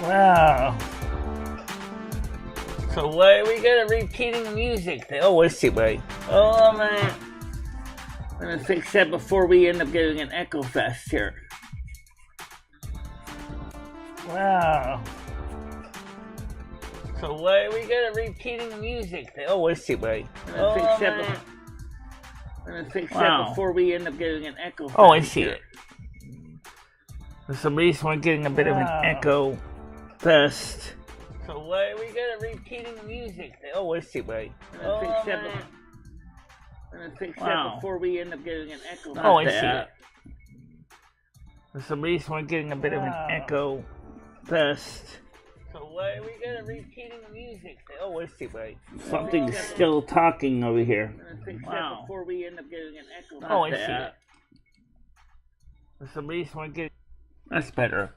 Wow. So why are we gonna repeating the music? Oh, I see, right. Oh, man. I'm gonna fix that before we end up getting an echo fest here. Wow. So why are we gonna repeating the music? Oh, I see, right. I'm gonna fix that before we end up getting an echo fest. Oh, I see it. For some reason, we're getting a bit of an echo fest. So why are we gonna repeating the music? Oh, I see, right. I'm gonna fix that before we end up getting an echo fest. Oh, I see it. For some reason, we're getting a bit of an echo fest. So why are we gonna repeating the music? Oh, I see, right. Something's still talking over here. I'm gonna fix that before we end up getting an echo fest. Oh, I see it. For some reason, we're getting... That's better.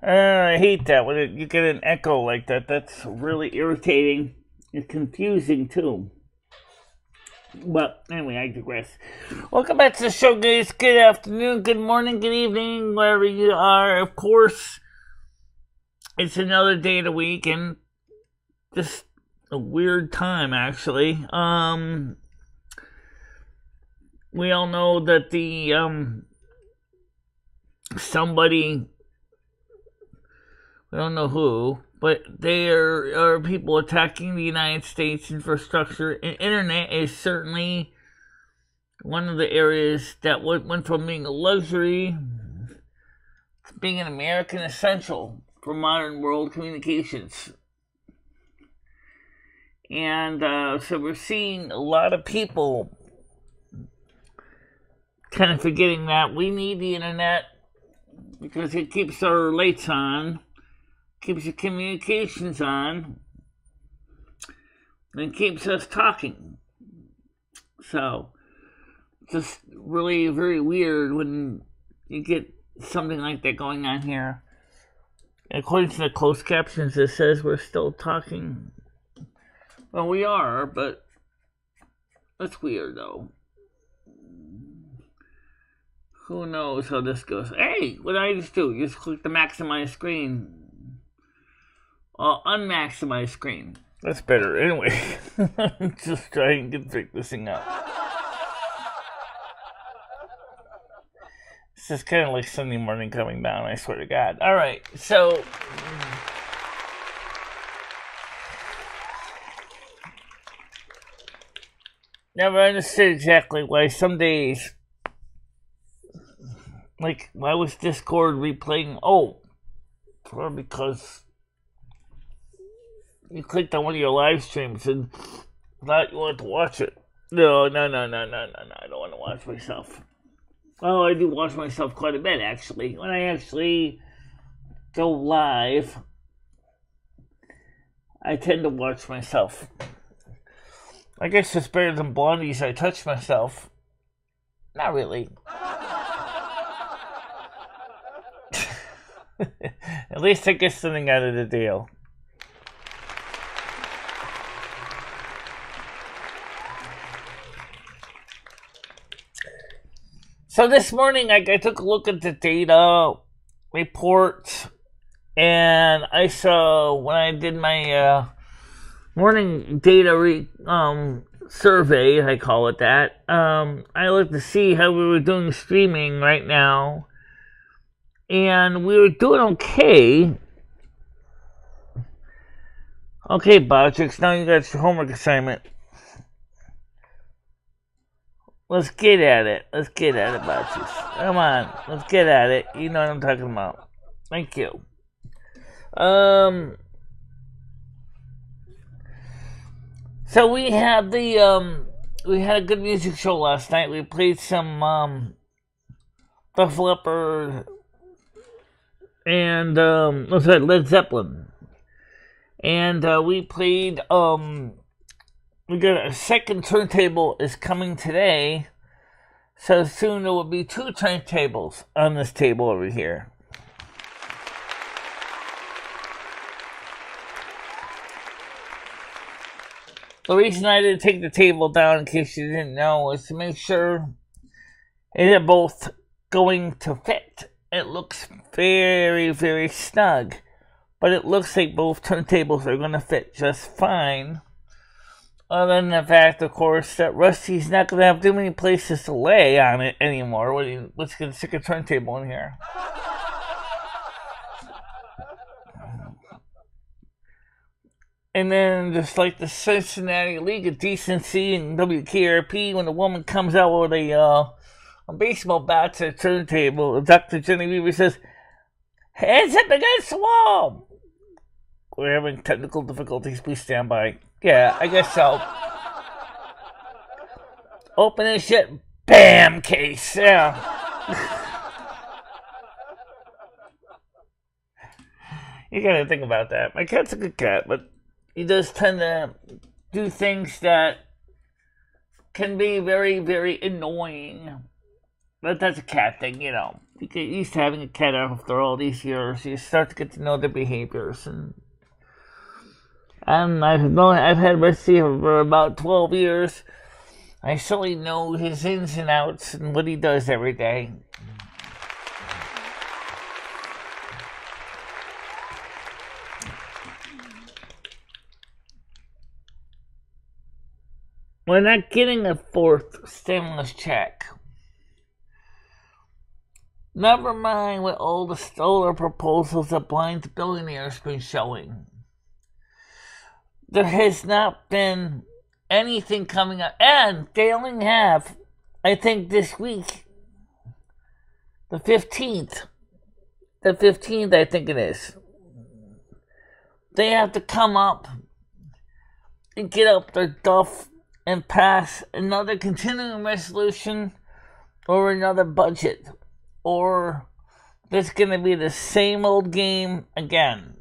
I hate that when you get an echo like that. That's really irritating and confusing too. But anyway, I digress. Welcome back to the show, guys. Good afternoon, good morning, good evening, wherever you are. Of course, it's another day of the week and just a weird time, actually. We all know that the somebody, we don't know who, but there are people attacking the United States infrastructure, and internet is certainly one of the areas that went from being a luxury to being an American essential for modern world communications. And so we're seeing a lot of people kind of forgetting that we need the internet because it keeps our lights on, keeps the communications on, and keeps us talking. So, just really very weird when you get something like that going on here. According to the closed captions, it says we're still talking. Well, we are, but that's weird, though. Who knows how this goes? Hey, what did I just do? You just click the maximize screen. Unmaximize screen. That's better. Anyway, just trying to figure this thing out. This is kind of like Sunday morning coming down, I swear to God. Alright, so... Never understood exactly why some days... Like, why was Discord replaying? Oh, or because you clicked on one of your live streams and thought you wanted to watch it. No, I don't want to watch myself. Well, I do watch myself quite a bit, actually. When I actually go live, I tend to watch myself. I guess it's better than Blondie's I Touch Myself. Not really. At least I get something out of the deal. So this morning I took a look at the data report, and I saw when I did my morning data survey, I call it that, I looked to see how we were doing streaming right now. And we were doing okay. Okay, Botrix, now you got your homework assignment. Let's get at it. Botrix. Come on, let's get at it. You know what I'm talking about. Thank you. So we had we had a good music show last night. We played some Def Leppard, and Led Zeppelin. And we played, we got a second turntable is coming today, so soon there will be 2 turntables on this table over here. The reason I didn't take the table down, in case you didn't know, is to make sure they're both going to fit. It looks very, very snug, but it looks like both turntables are going to fit just fine. Other than the fact, of course, that Rusty's not going to have too many places to lay on it anymore. Let's get a second turntable in here. And then, just like the Cincinnati League of Decency and WKRP, when a woman comes out with a baseball bat to a turntable, Dr. Genevieve says, "Hands up against the wall!" We're having technical difficulties. Please stand by. Yeah, I guess so. Open and shut. Bam! Case. Yeah. You gotta think about that. My cat's a good cat, but he does tend to do things that can be very, very annoying. But that's a cat thing, you know. You get used to having a cat after all these years. You start to get to know their behaviors. And I've had Recieve for about 12 years. I certainly know his ins and outs and what he does every day. We're not getting a 4th stimulus check. Never mind what all the solar proposals that blind billionaires have been showing. There has not been anything coming up. And they only have, I think this week, the 15th. The 15th, I think it is. They have to come up and get up their duff and pass another continuing resolution or another budget, or it's going to be the same old game again.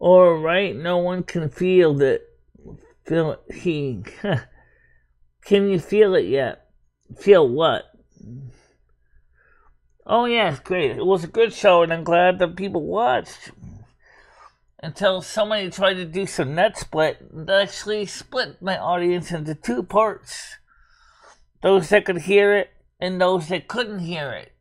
Or right, no one can feel it. Can you feel it yet? Feel what? Oh yes, great. It was a good show, and I'm glad that people watched. Until somebody tried to do some net split, and actually split my audience into 2 parts. Those that could hear it, and those that couldn't hear it.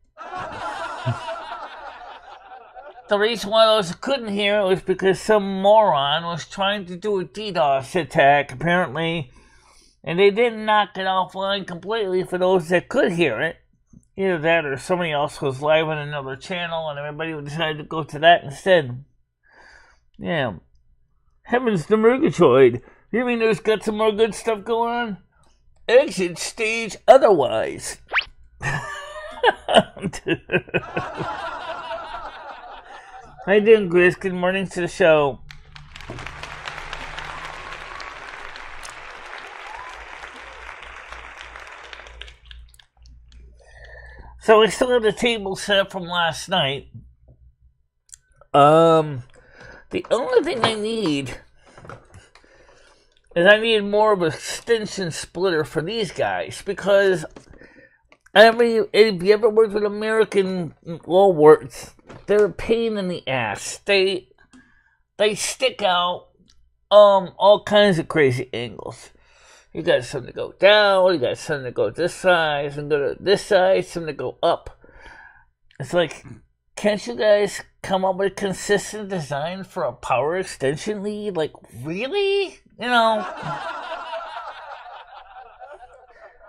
The reason why those that couldn't hear it was because some moron was trying to do a DDoS attack, apparently, and they didn't knock it offline completely for those that could hear it. Either that or somebody else was live on another channel and everybody decided to go to that instead. Yeah. Heavens to Murgatroyd. You mean there's got some more good stuff going on? Exit stage otherwise. How you doing, Chris? Good morning to the show. So I still have the table set up from last night. The only thing I need is I need more of an extension splitter for these guys, because if you ever worked with American wallworts, they're a pain in the ass. They stick out all kinds of crazy angles. You got some to go down, you got some to go this side, some to go to this side, some to go up. It's like, can't you guys come up with a consistent design for a power extension lead? Like, really? You know?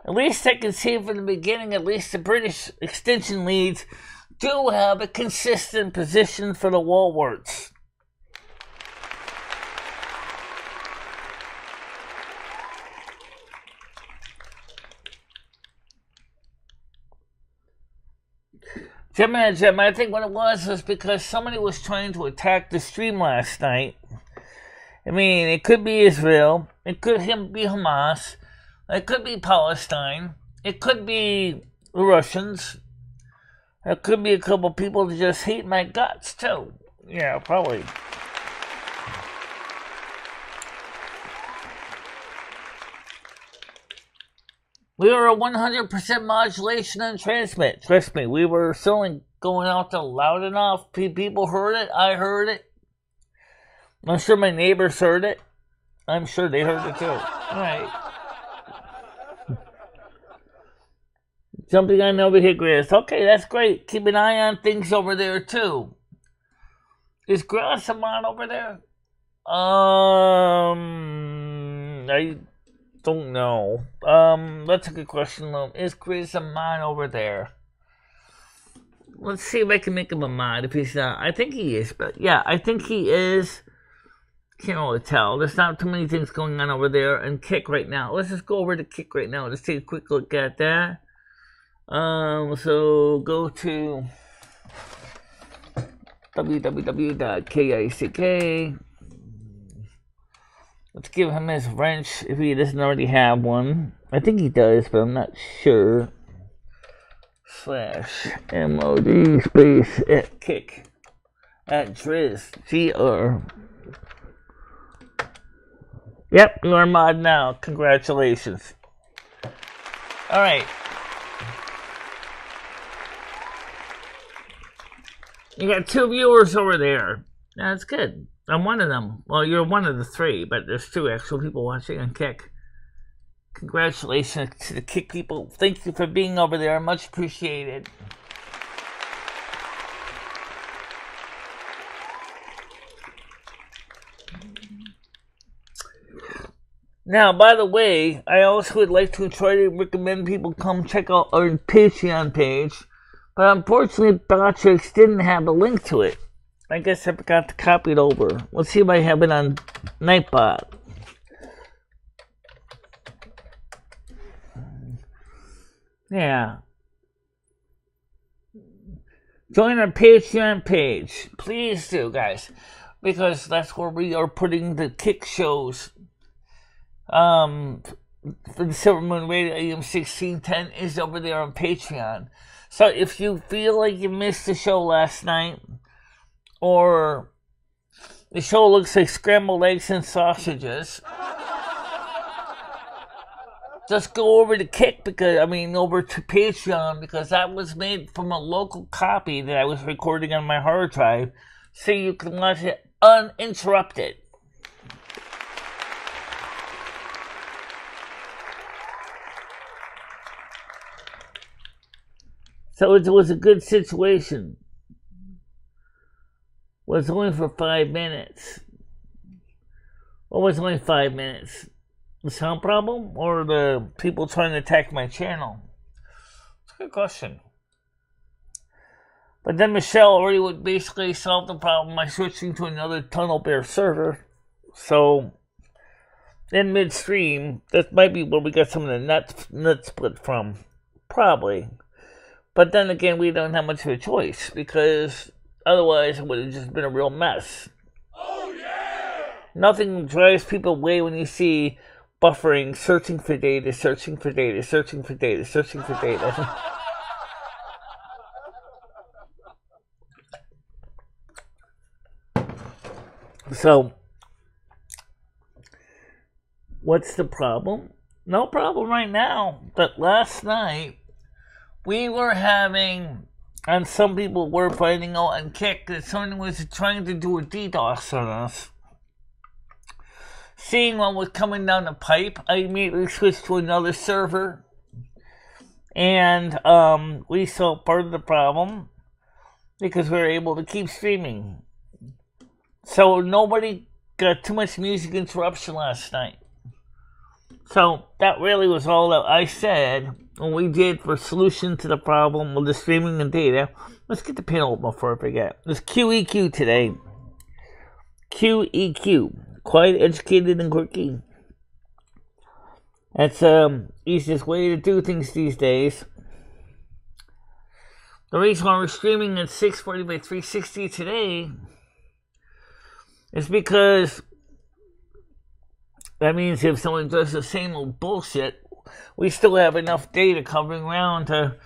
At least I can see from the beginning, at least the British extension leads do have a consistent position for the wallworts. Gemini, I think what it was because somebody was trying to attack the stream last night. I mean, it could be Israel. It could be Hamas. It could be Palestine. It could be the Russians. It could be a couple people that just hate my guts, too. Yeah, probably. We were a 100% modulation and transmit. Trust me, we were certainly going out there loud enough. People heard it. I heard it. I'm sure my neighbors heard it. I'm sure they heard it too. All right. Jumping on over here, Grass. Okay, that's great. Keep an eye on things over there too. Is Grass on over there? I don't know. That's a good question, though. Is Chris a mod over there? Let's see if I can make him a mod if he's not. I think he is, but yeah, I think he is. Can't really tell. There's not too many things going on over there. And Kick right now. Let's just go over to Kick right now. Let's take a quick look at that. So go to www.kick. Let's give him his wrench if he doesn't already have one. I think he does, but I'm not sure. /mod space at kick at Driz GR. Yep, you are mod now. Congratulations. Alright. You got 2 viewers over there. That's good. I'm one of them. Well, you're one of the 3, but there's 2 actual people watching on Kick. Congratulations to the Kick people. Thank you for being over there. Much appreciated. Now, by the way, I also would like to try to recommend people come check out our Patreon page, but unfortunately, Botrix didn't have a link to it. I guess I forgot to copy it over. Let's see if I have it on Nightbot. Yeah. Join our Patreon page. Please do, guys. Because that's where we are putting the Kick shows. For the Silvermoon Radio AM 1610 is over there on Patreon. So if you feel like you missed the show last night, or the show looks like scrambled eggs and sausages, just go over to Kick over to Patreon, because that was made from a local copy that I was recording on my hard drive, so you can watch it uninterrupted. So it was a good situation. Was only for 5 minutes. What was only 5 minutes? The sound problem or the people trying to attack my channel? It's a good question. But then Michelle already would basically solve the problem by switching to another Tunnel Bear server. So, in midstream, that might be where we got some of the nut split from. Probably. But then again, we don't have much of a choice, because otherwise it would have just been a real mess. Oh yeah! Nothing drives people away when you see buffering, searching for data, searching for data, searching for data, searching for data. So, what's the problem? No problem right now. But last night, we were having, and some people were finding out on Kick that someone was trying to do a DDoS on us. Seeing what was coming down the pipe, I immediately switched to another server. And we solved part of the problem because we were able to keep streaming. So nobody got too much music interruption last night. So that really was all that I said when we did for solution to the problem with the streaming and data. Let's get the panel before I forget. It's QEQ today. QEQ. Quiet, educated, and quirky. That's easiest way to do things these days. The reason why we're streaming at 640 by 360 today is because that means if someone does the same old bullshit, we still have enough data covering around to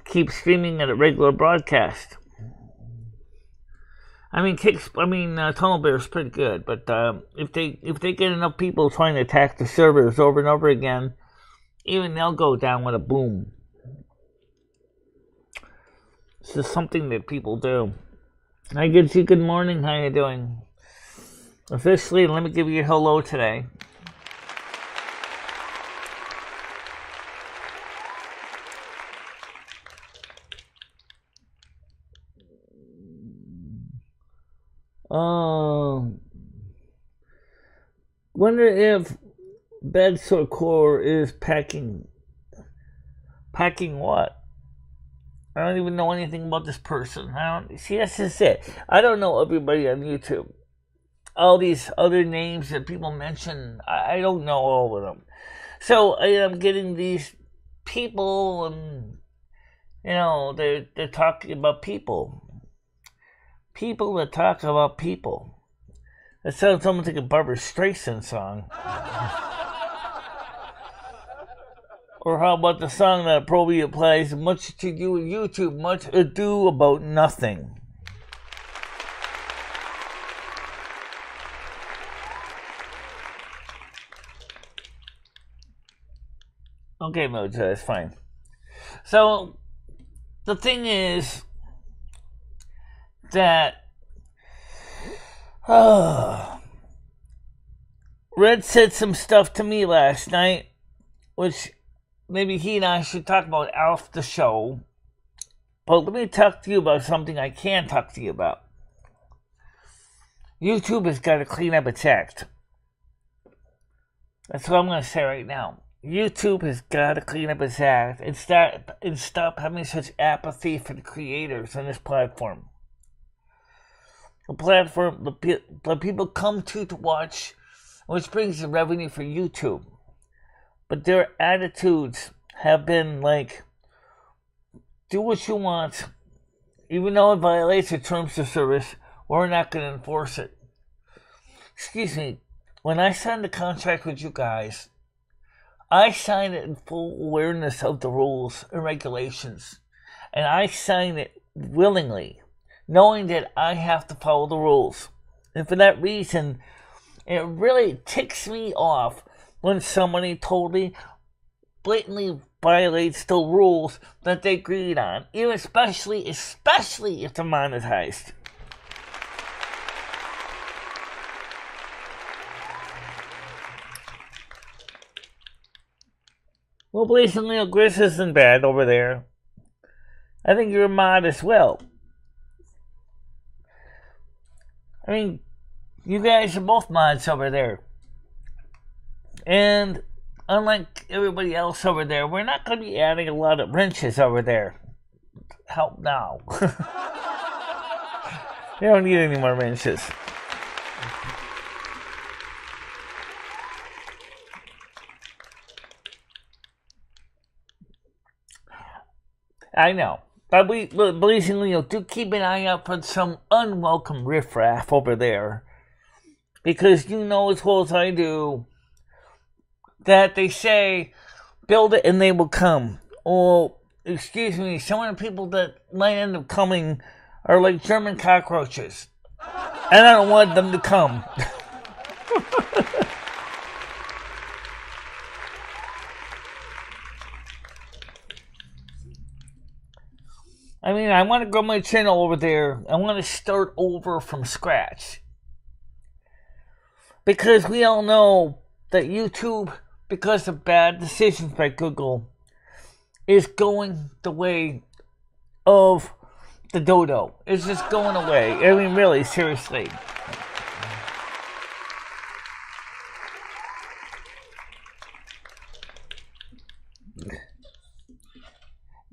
keep streaming at a regular broadcast. Tunnel Bear is pretty good, but if they get enough people trying to attack the servers over and over again, even they'll go down with a boom. It's just something that people do. Hi, good morning. How you doing? Officially, let me give you a hello today. Wonder if Bedsore Core is packing what? I don't even know anything about this person. See, that's just it. I don't know everybody on YouTube. All these other names that people mention, I don't know all of them. So I am getting these people, and they're talking about people. People that talk about people. That sounds almost like a Barbra Streisand song. Or how about the song that probably applies much to you on YouTube, Much Ado About Nothing. Okay, Mojo, that's fine. So, the thing is that Red said some stuff to me last night, which maybe he and I should talk about off the show. But let me talk to you about something I can talk to you about. YouTube has got to clean up its act. That's what I'm going to say right now. YouTube has got to clean up its act and stop having such apathy for the creators on this platform. A platform that people come to watch, which brings the revenue for YouTube. But their attitudes have been like, do what you want. Even though it violates the terms of service, we're not going to enforce it. Excuse me, when I signed the contract with you guys, I signed it in full awareness of the rules and regulations. And I signed it willingly, knowing that I have to follow the rules. And for that reason, it really ticks me off when somebody totally, blatantly violates the rules that they agreed on, even especially if they're monetized. Well, blatantly, Gris isn't bad over there. I think you're a mod as well. I mean, you guys are both mods over there. And unlike everybody else over there, we're not going to be adding a lot of wrenches over there. Help now. You don't need any more wrenches. I know. But blatantly, do keep an eye out for some unwelcome riffraff over there. Because you know as well as I do that they say, build it and they will come. Or, excuse me, some of the people that might end up coming are like German cockroaches. And I don't want them to come. I mean, I want to grow my channel over there. I want to start over from scratch. Because we all know that YouTube, because of bad decisions by Google, is going the way of the dodo. It's just going away. I mean, really, seriously.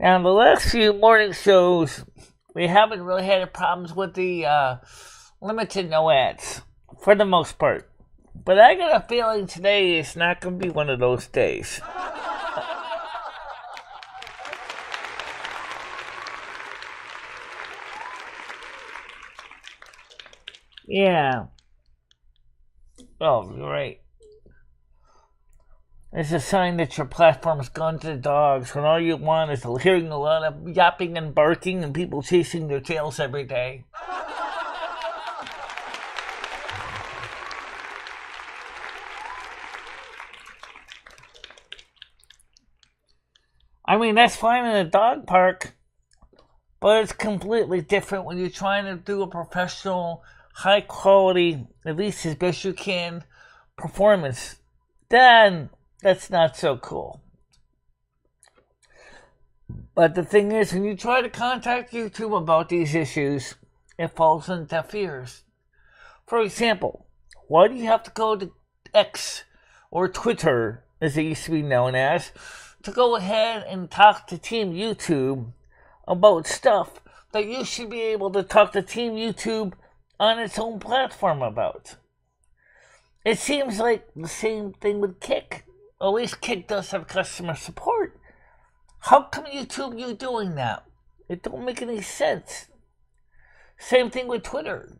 Now, in the last few morning shows, we haven't really had any problems with the limited no ads, for the most part. But I got a feeling today is not going to be one of those days. Yeah. Oh, right. It's a sign that your platform has gone to the dogs when all you want is hearing a lot of yapping and barking and people chasing their tails every day. I mean, that's fine in a dog park, but it's completely different when you're trying to do a professional, high quality, at least as best you can, performance. Then that's not so cool. But the thing is, when you try to contact YouTube about these issues, it falls on deaf ears. For example, why do you have to go to X or Twitter, as it used to be known as, to go ahead and talk to Team YouTube about stuff that you should be able to talk to Team YouTube on its own platform about? It seems like the same thing with Kick. At least Kick does have customer support. How come YouTube you doing that? It don't make any sense. Same thing with Twitter.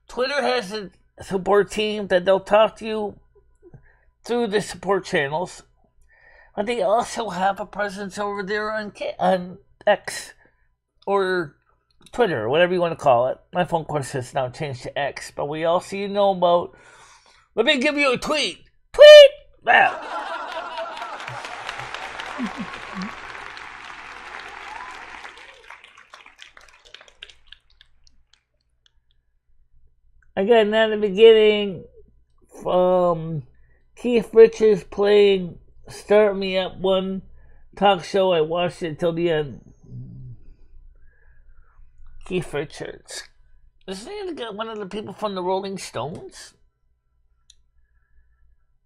Twitter has a support team that they'll talk to you through the support channels. But they also have a presence over there on X or Twitter, whatever you want to call it. My phone course has now changed to X, but we also know about. Let me give you a tweet. Tweet! Wow. I got that in the beginning from Keith Richards playing Start Me Up One talk show. I watched it till the end. Keith Richards. Isn't he one of the people from the Rolling Stones?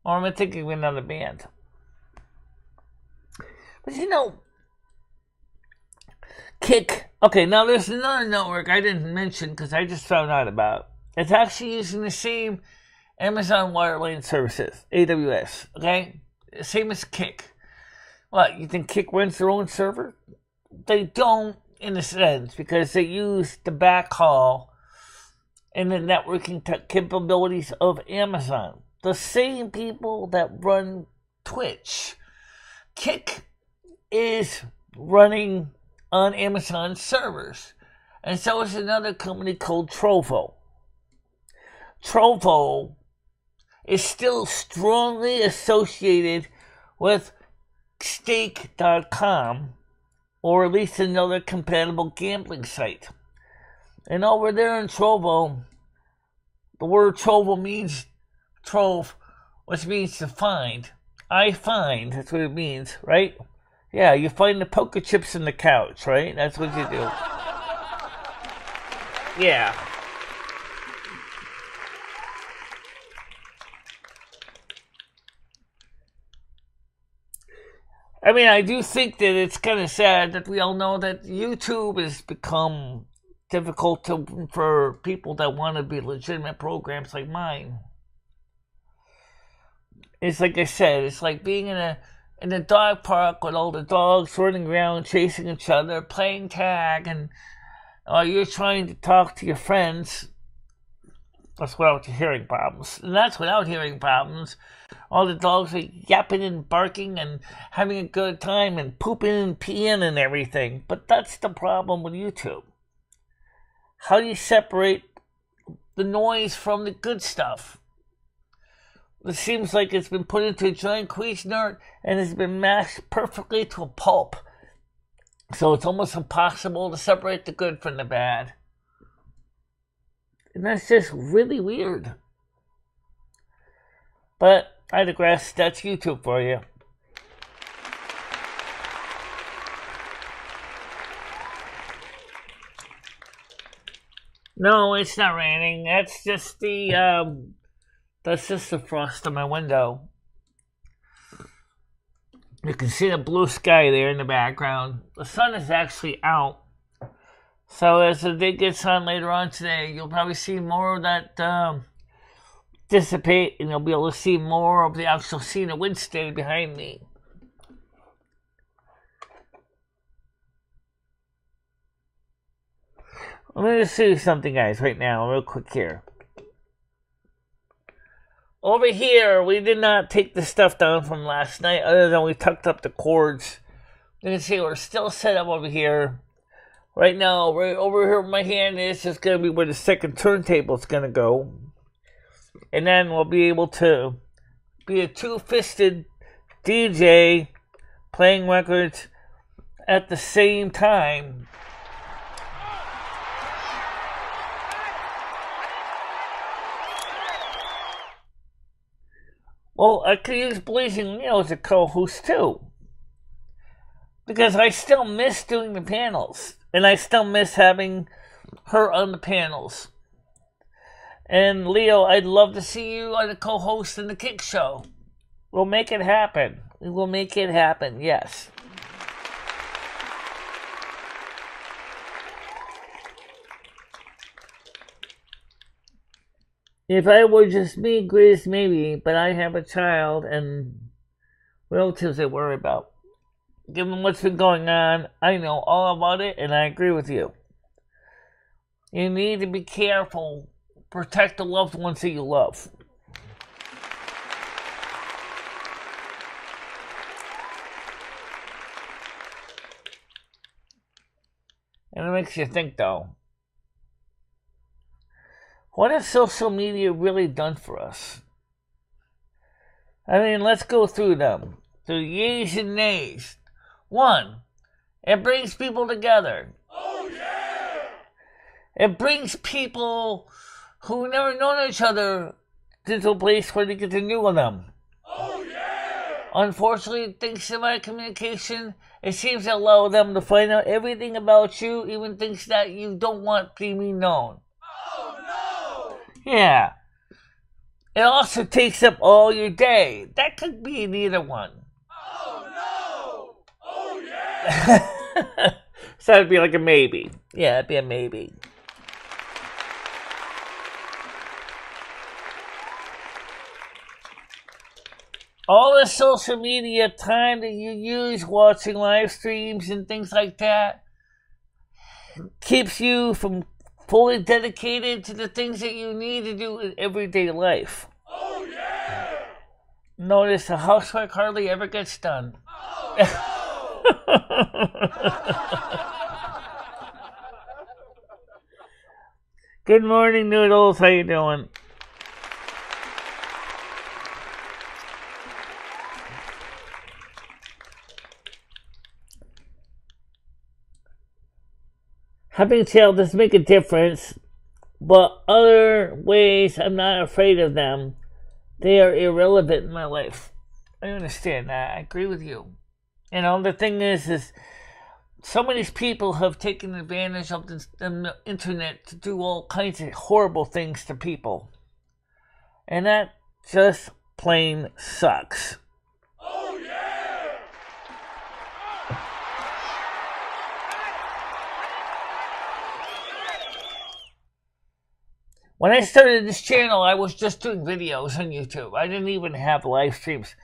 Or am I thinking of another band? But you know, Kick. Okay, now there's another network I didn't mention because I just found out about. It's actually using the same Amazon wireline services, AWS, okay? Same as Kick. What, you think Kick runs their own server? They don't, in a sense, because they use the backhaul and the networking capabilities of Amazon. The same people that run Twitch. Kick is running on Amazon servers. And so is another company called Trovo. Trovo is still strongly associated with stake.com, or at least another compatible gambling site. And over there in Trovo, the word Trovo means trove, which means to find. I find, that's what it means, right? Yeah, you find the poker chips in the couch, right? That's what you do. Yeah. I mean, I do think that it's kind of sad that we all know that YouTube has become difficult for people that want to be legitimate programs like mine. It's like I said, it's like being in a dog park with all the dogs running around, chasing each other, playing tag, and you're trying to talk to your friends. That's without hearing problems. And that's without hearing problems. All the dogs are yapping and barking and having a good time and pooping and peeing and everything. But that's the problem with YouTube. How do you separate the noise from the good stuff? It seems like it's been put into a giant Cuisinart and has been mashed perfectly to a pulp. So it's almost impossible to separate the good from the bad. And that's just really weird. But I digress. That's YouTube for you. No, it's not raining. That's just the frost on my window. You can see the blue sky there in the background. The sun is actually out. So as the day gets on later on today, you'll probably see more of that dissipate, and you'll be able to see more of the actual scene of Wednesday behind me. I'm going to show you something, guys, right now, real quick here. Over here, we did not take the stuff down from last night, other than we tucked up the cords. You can see we're still set up over here. Right now, right over here where my hand is going to be where the second turntable is going to go. And then we'll be able to be a two-fisted DJ playing records at the same time. Well, I could use Blazing Leo as a co-host too. Because I still miss doing the panels. And I still miss having her on the panels. And Leo, I'd love to see you on the co-host in the Kick Show. We'll make it happen. We will make it happen, yes. If I were just me, greatest maybe, but I have a child and relatives I worry about. Given what's been going on, I know all about it, and I agree with you. You need to be careful. Protect the loved ones that you love. And it makes you think, though. What has social media really done for us? I mean, let's go through them. The yeas and nays. 1, it brings people together. Oh, yeah! It brings people who never known each other into a place where they get to know them. Oh, yeah! Unfortunately, thanks to my communication, it seems to allow them to find out everything about you, even things that you don't want to be known. Oh, no! Yeah. It also takes up all your day. That could be neither one. Oh, no! Oh, yeah! So that'd be like a maybe. Yeah, it'd be a maybe. All the social media time that you use watching live streams and things like that keeps you from fully dedicated to the things that you need to do in everyday life. Oh, yeah! Notice the housework hardly ever gets done. Oh, no! Good morning, Noodles. How you doing? Having child does make a difference, but other ways I'm not afraid of them. They are irrelevant in my life. I understand that. I agree with you. You know, the thing is so many people have taken advantage of the internet to do all kinds of horrible things to people. And that just plain sucks. Oh, yeah! When I started this channel, I was just doing videos on YouTube. I didn't even have live streams.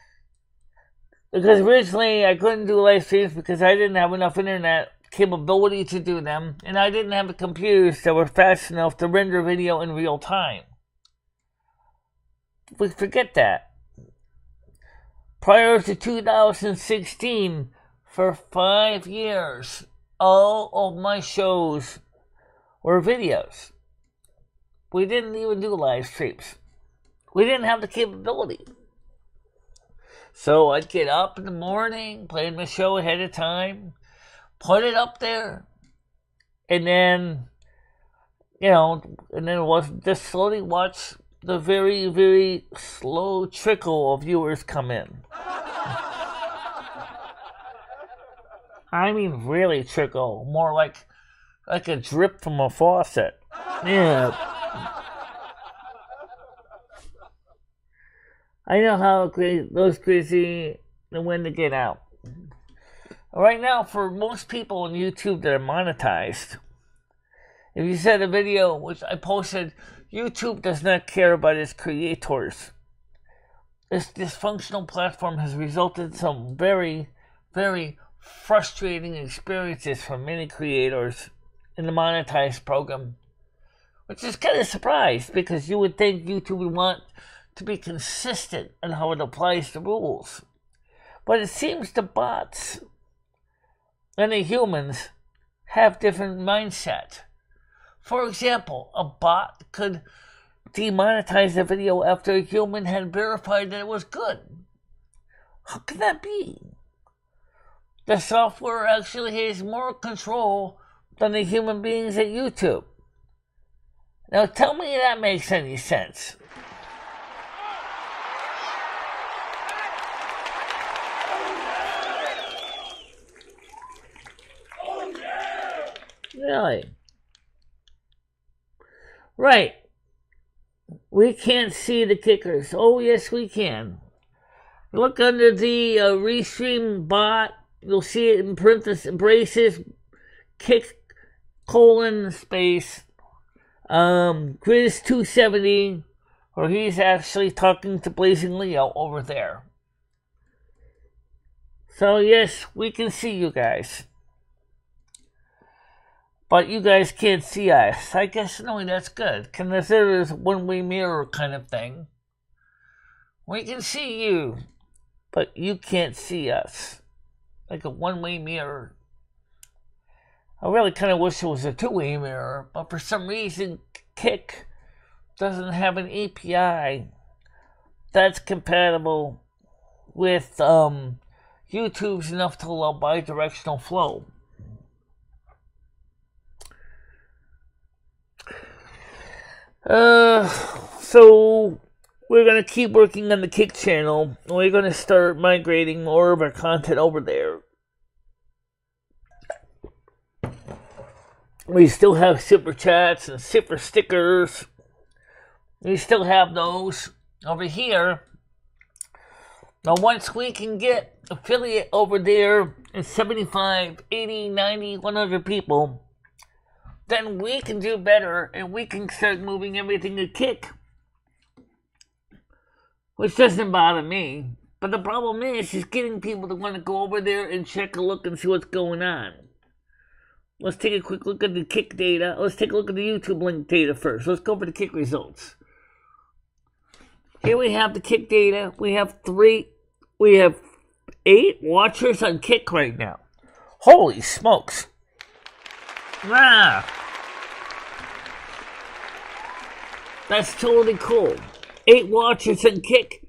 Because originally, I couldn't do live streams because I didn't have enough internet capability to do them. And I didn't have the computers that were fast enough to render video in real time. We forget that. Prior to 2016, for 5 years, all of my shows were videos. We didn't even do live streams. We didn't have the capability. So I'd get up in the morning, plan my show ahead of time, put it up there, and then, it was just slowly watch the very, very slow trickle of viewers come in. I mean, really trickle, more like a drip from a faucet. Yeah. I know how those crazy and when to get out. Right now, for most people on YouTube that are monetized, if you said a video which I posted, YouTube does not care about its creators. This dysfunctional platform has resulted in some very, very frustrating experiences for many creators in the monetized program, which is kind of surprised because you would think YouTube would want to be consistent in how it applies the rules. But it seems the bots and the humans have different mindset. For example, a bot could demonetize a video after a human had verified that it was good. How can that be? The software actually has more control than the human beings at YouTube. Now tell me if that makes any sense. Really? Right. We can't see the kickers. Oh, yes, we can. Look under the restream bot. You'll see it in parentheses, braces, kick, colon, space, Grizz 270, or he's actually talking to Blazing Leo over there. So, yes, we can see you guys. But you guys can't see us. I guess, no, that's good. Consider this a one-way mirror kind of thing. We can see you, but you can't see us. Like a one-way mirror. I really kind of wish it was a two-way mirror, but for some reason, Kick doesn't have an API that's compatible with YouTube's enough to allow bi-directional flow. So we're going to keep working on the Kick channel. We're going to start migrating more of our content over there. We still have super chats and super stickers. We still have those over here. Now once we can get affiliate over there and 75, 80, 90, 100 people, then we can do better and we can start moving everything to Kick. Which doesn't bother me. But the problem is getting people to want to go over there and check a look and see what's going on. Let's take a quick look at the Kick data. Let's take a look at the YouTube link data first. Let's go for the Kick results. Here we have the Kick data. We have 8 watchers on Kick right now. Holy smokes. Ah, that's totally cool. 8 watchers and Kick.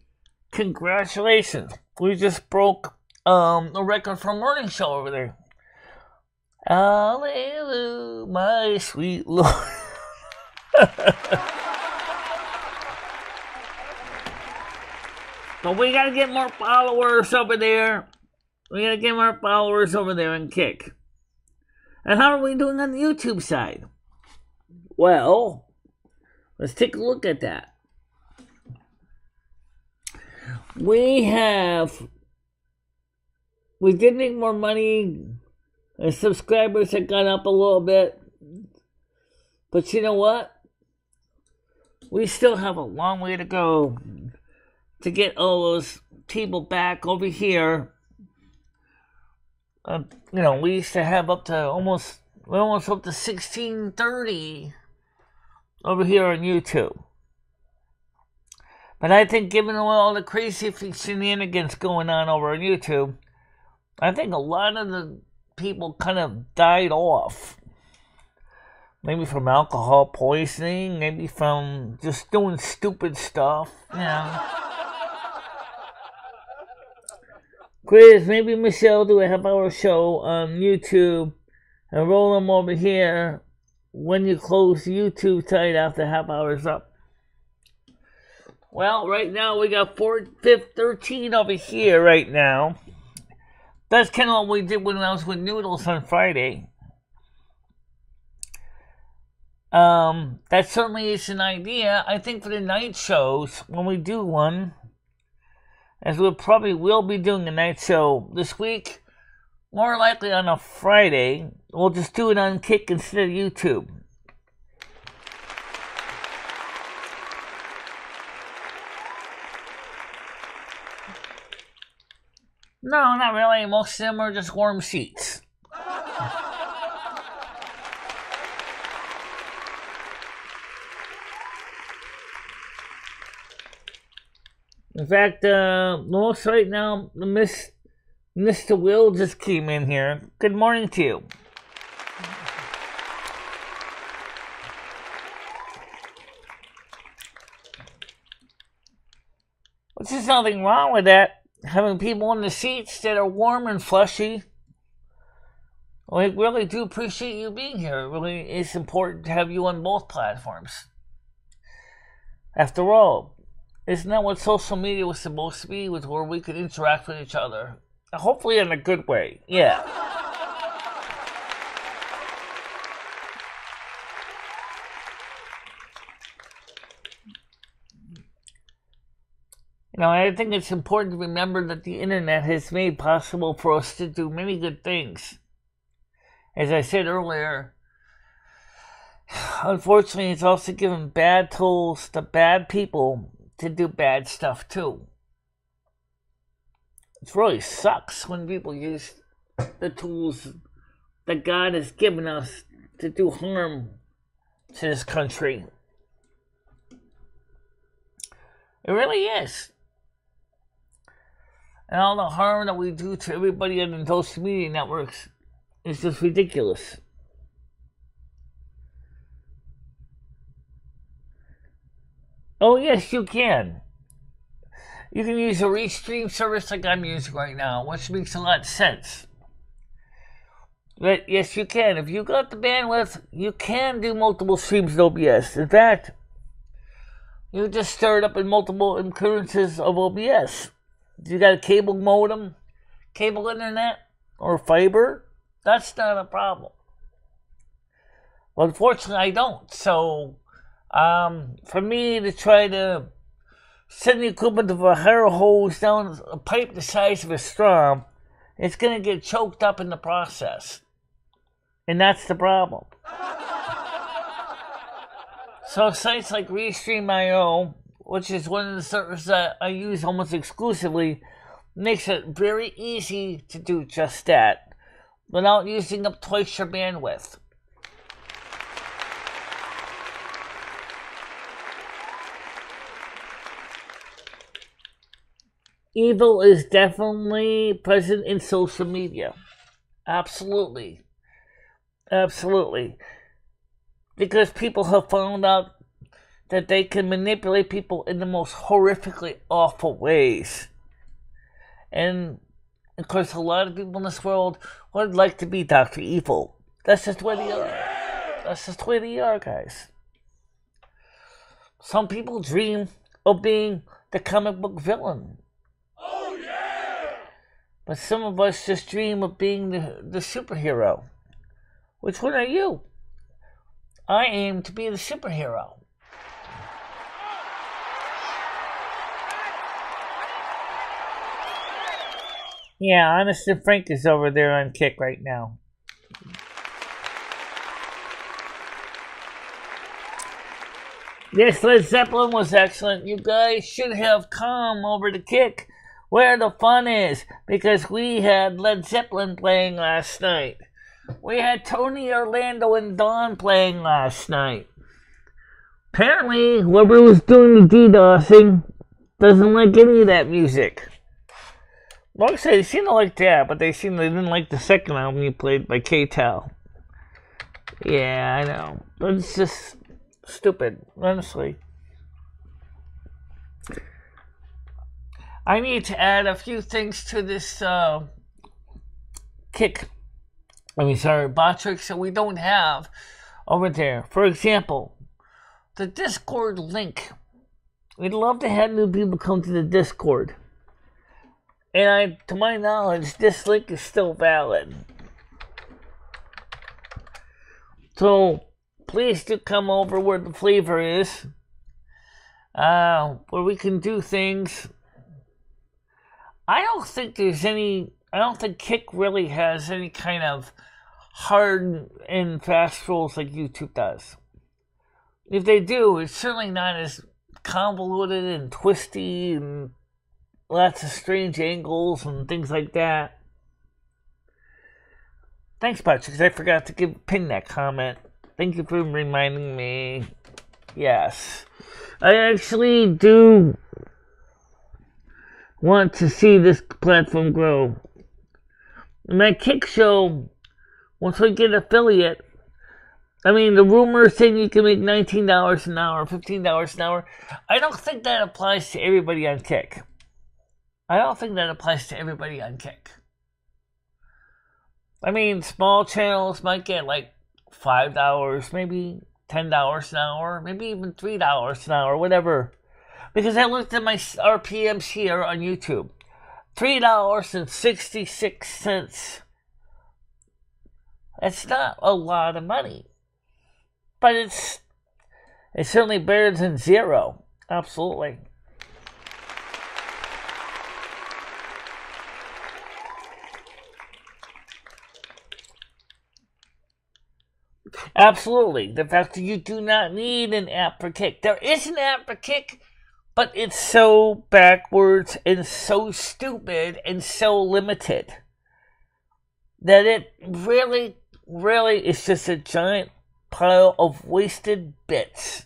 Congratulations. We just broke a record for a morning show over there. Hallelujah, my sweet Lord. But we gotta get more followers over there. We gotta get more followers over there and Kick. And how are we doing on the YouTube side? Well, let's take a look at that. We did make more money. Our subscribers have gone up a little bit. But you know what? We still have a long way to go to get all those people back over here. We used to have up to almost up to 1630 over here on YouTube. But I think given all the crazy shenanigans going on over on YouTube, I think a lot of the people kind of died off. Maybe from alcohol poisoning, maybe from just doing stupid stuff, Chris, maybe Michelle do a half-hour show on YouTube and roll them over here when you close the YouTube site after half hour's up. Well, right now we got 13 over here right now. That's kind of what we did when I was with Noodles on Friday. That certainly is an idea. I think for the night shows, when we do one, as we probably will be doing a night show this week, more likely on a Friday, we'll just do it on Kick instead of YouTube. No, not really. Most of them are just warm seats. In fact, most right now, Mr. Will just came in here. Good morning to you. Which is nothing wrong with that. Having people in the seats that are warm and fleshy. We really do appreciate you being here. It really is important to have you on both platforms. After all, isn't that what social media was supposed to be, where we could interact with each other? Hopefully in a good way. Yeah. I think it's important to remember that the internet has made possible for us to do many good things. As I said earlier, unfortunately, it's also given bad tools to bad people to do bad stuff too. It really sucks when people use the tools that God has given us to do harm to this country. It really is. And all the harm that we do to everybody on the social media networks is just ridiculous. Oh, yes, you can. You can use a restream service like I'm using right now, which makes a lot of sense. But yes, you can. If you got the bandwidth, you can do multiple streams with OBS. In fact, you just start up in multiple occurrences of OBS. If you got a cable modem, cable internet, or fiber, that's not a problem. Well, unfortunately, I don't. So, for me to try to send the equivalent of a hair hose down a pipe the size of a straw, it's going to get choked up in the process. And that's the problem. So sites like Restream.io, which is one of the servers that I use almost exclusively, makes it very easy to do just that without using up twice your bandwidth. Evil is definitely present in social media. Absolutely. Absolutely. Because people have found out that they can manipulate people in the most horrifically awful ways. And, of course, a lot of people in this world would like to be Dr. Evil. That's just the way they are. That's just the way they are, guys. Some people dream of being the comic book villain. Oh, yeah! But some of us just dream of being the superhero. Which one are you? I aim to be the superhero. Yeah, Honest and Frank is over there on Kick right now. Yes, Led Zeppelin was excellent. You guys should have come over to Kick where the fun is, because we had Led Zeppelin playing last night. We had Tony, Orlando, and Don playing last night. Apparently, whoever was doing the DDoSing doesn't like any of that music. Like I said, they seem to like that, but they didn't like the second album you played by K-Tal. Yeah, I know. But it's just stupid, honestly. I need to add a few things to this Botrix that we don't have over there. For example, the Discord link. We'd love to have new people come to the Discord. And to my knowledge, this link is still valid. So, please do come over where the flavor is. Where we can do things. I don't think Kick really has any kind of hard and fast rules like YouTube does. If they do, it's certainly not as convoluted and twisty and lots of strange angles and things like that. Thanks, Patrick, because I forgot to pin that comment. Thank you for reminding me. Yes. I actually do want to see this platform grow. And that Kick show, once we get affiliate, I mean, the rumors saying you can make $19 an hour, $15 an hour. I don't think that applies to everybody on Kick. I mean, small channels might get like $5, maybe $10 an hour, maybe even $3 an hour, whatever. Because I looked at my RPMs here on YouTube. $3.66. That's not a lot of money. But it's certainly better than zero. Absolutely. Absolutely. The fact that you do not need an app for Kick. There is an app for Kick, but it's so backwards and so stupid and so limited that it really is just a giant pile of wasted bits.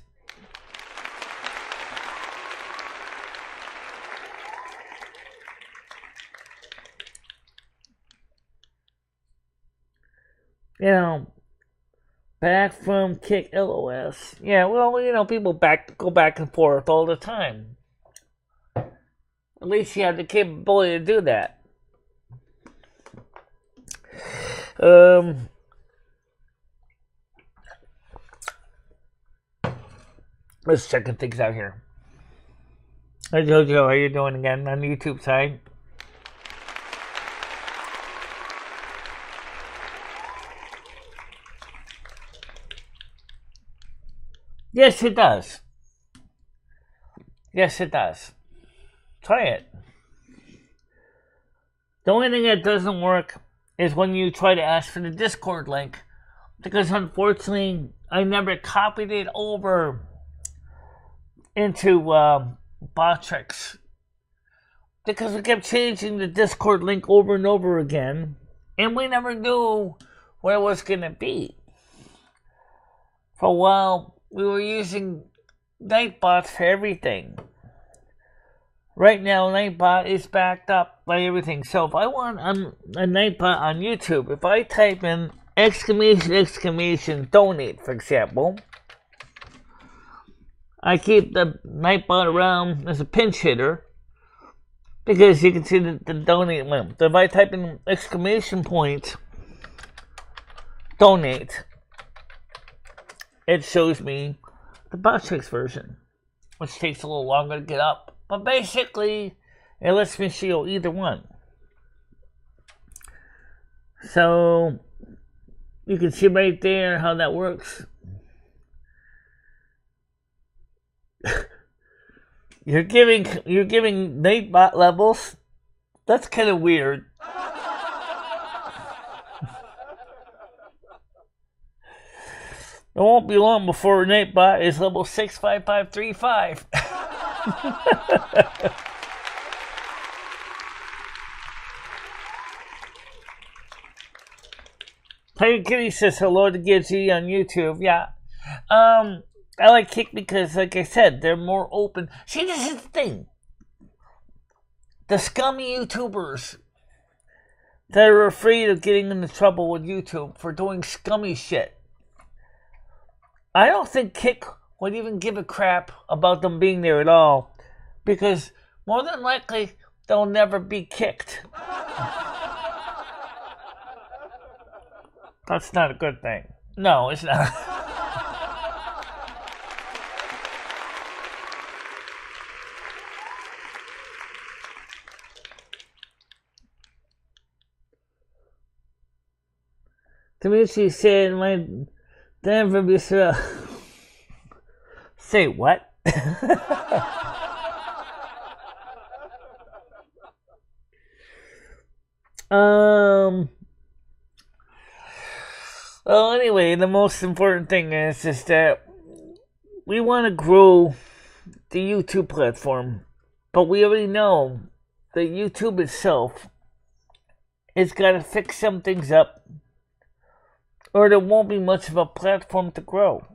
You know, back from Kick LOS. Yeah, well, you know, people go back and forth all the time. At least you have the capability to do that. Let's check things out here. Hi Jojo, how you doing again on the YouTube side? Yes, it does. Yes, it does. Try it. The only thing that doesn't work is when you try to ask for the Discord link, because unfortunately I never copied it over into Botrix, because we kept changing the Discord link over and over again, and we never knew where it was going to be. For a while, we were using Nightbot for everything. Right now, Nightbot is backed up by everything. So if I want a Nightbot on YouTube, if I type in exclamation donate, for example, I keep the Nightbot around as a pinch hitter, because you can see the donate link. So if I type in exclamation point donate, it shows me the Botrix version, which takes a little longer to get up. But basically, it lets me show either one. So you can see right there how that works. You're giving Nightbot levels? That's kind of weird. It won't be long before Nightbot is level 65535. Tiger Kitty says hello to Gidgy on YouTube. Yeah. I like Kick because, like I said, they're more open. See, this is the thing. The scummy YouTubers that are afraid of getting into trouble with YouTube for doing scummy shit. I don't think Kick would even give a crap about them being there at all, because more than likely they'll never be kicked. That's not a good thing. No, it's not. Dimitri said, "My Denver be Say what?" Well, anyway, the most important thing is that we want to grow the YouTube platform, but we already know that YouTube itself has got to fix some things up, or there won't be much of a platform to grow.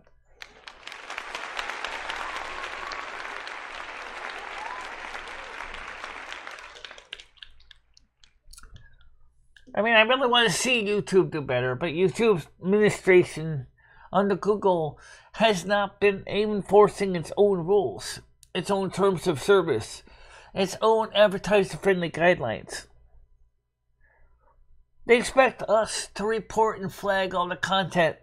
I mean, I really want to see YouTube do better, but YouTube's administration under Google has not been enforcing its own rules, its own terms of service, its own advertiser-friendly guidelines. They expect us to report and flag all the content,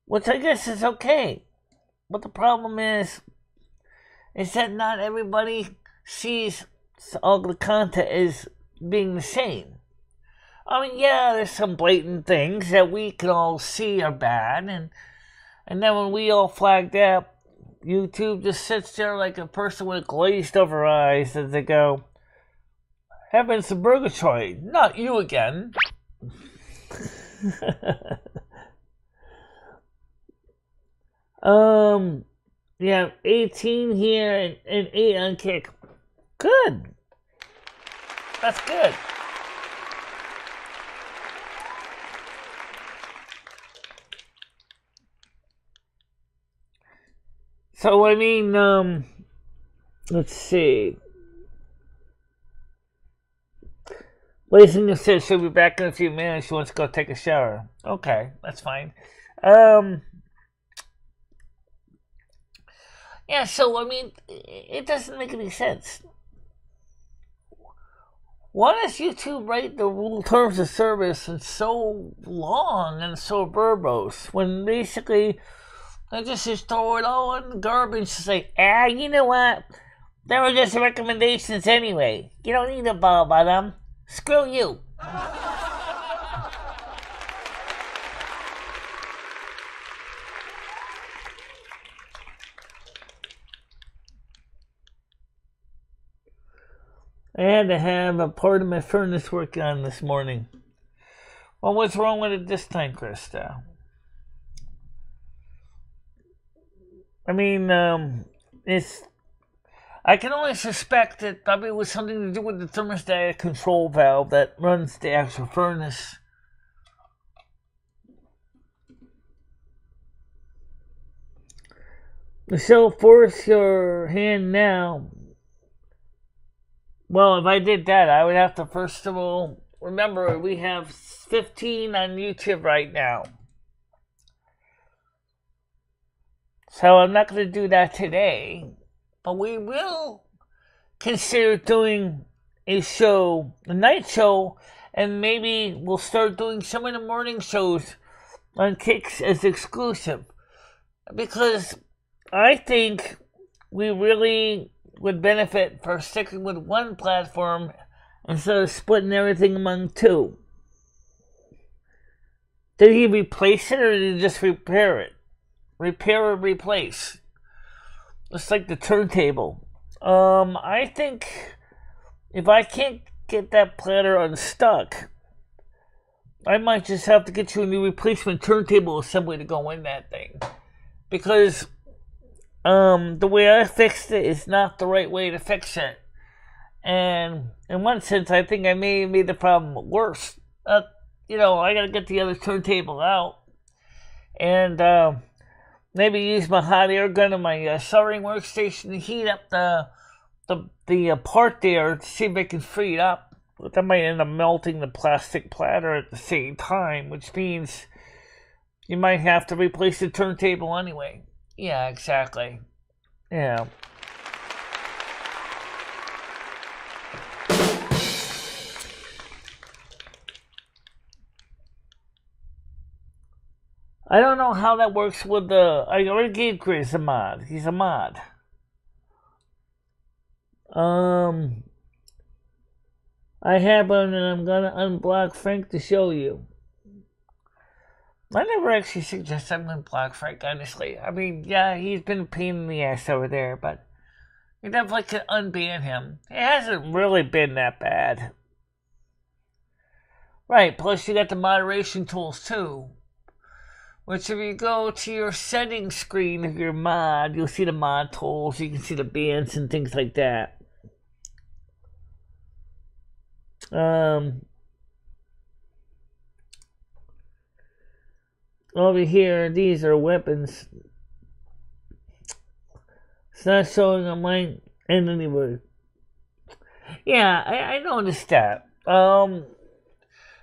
which I guess is okay. But the problem is that not everybody sees all the content as being the same. I mean, yeah, there's some blatant things that we can all see are bad, and then when we all flag that, YouTube just sits there like a person with glazed over eyes as they go, heavens and purgatory, not you again. Yeah, 18 here and 8 on kick. Good. That's good. So, I mean, let's see. Lacing says she'll be back in a few minutes. She wants to go take a shower. Okay, that's fine. Yeah, so, I mean, it doesn't make any sense. Why does YouTube write the rule terms of service in so long and so verbose when basically they just throw it all in the garbage and say, you know what? They were just recommendations anyway. You don't need to bother about them. Screw you. I had to have a part of my furnace work on this morning. Well, what's wrong with it this time, Krista? I mean, I can only suspect it probably was something to do with the thermostatic control valve that runs the actual furnace. Michelle, force your hand now. Well, if I did that, I would have to first of all, remember we have 15 on YouTube right now. So I'm not going to do that today, but we will consider doing a show, a night show, and maybe we'll start doing some of the morning shows on Kicks as exclusive. Because I think we really would benefit for sticking with one platform instead of splitting everything among two. Did he replace it or did he just repair it? Repair or replace. It's like the turntable. I think if I can't get that platter unstuck, I might just have to get you a new replacement turntable assembly to go in that thing. Because the way I fixed it is not the right way to fix it. And in one sense, I think I may have made the problem worse. I gotta get the other turntable out. And maybe use my hot air gun on my soldering workstation to heat up the part there to see if I can free it up. But that might end up melting the plastic platter at the same time, which means you might have to replace the turntable anyway. Yeah, exactly. Yeah. I don't know how that works with the... I already gave Chris a mod. He's a mod. I have one and I'm gonna unblock Frank to show you. I never actually suggested I'm gonna block Frank, honestly. I mean, yeah, he's been a pain in the ass over there, but you definitely can unban him. It hasn't really been that bad. Right, plus you got the moderation tools too. Which if you go to your settings screen of your mod, you'll see the mod tools, you can see the bans and things like that. Over here, these are weapons. It's not showing on my end anyway. Yeah, I noticed that.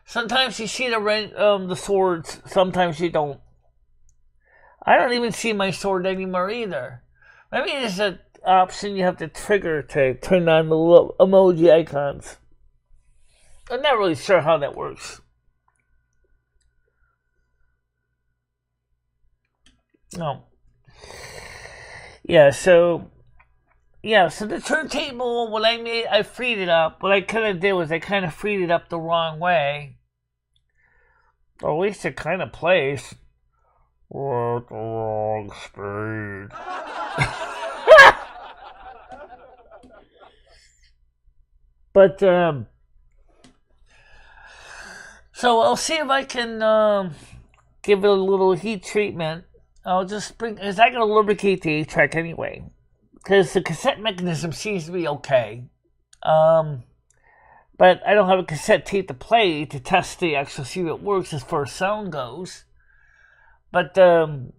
Sometimes you see the swords, sometimes you don't. I don't even see my sword anymore either. Maybe there's an option you have to trigger to turn on the little emoji icons. I'm not really sure how that works. No. Yeah, so the turntable, what I made, I freed it up. What I kind of did was I kind of freed it up the wrong way. Or at least it kind of plays. Or at the wrong speed. But, so I'll see if I can give it a little heat treatment. I'll just because I gotta lubricate the 8-track anyway. Because the cassette mechanism seems to be okay. But I don't have a cassette tape to play to test the actual, see if it works as far as sound goes. But the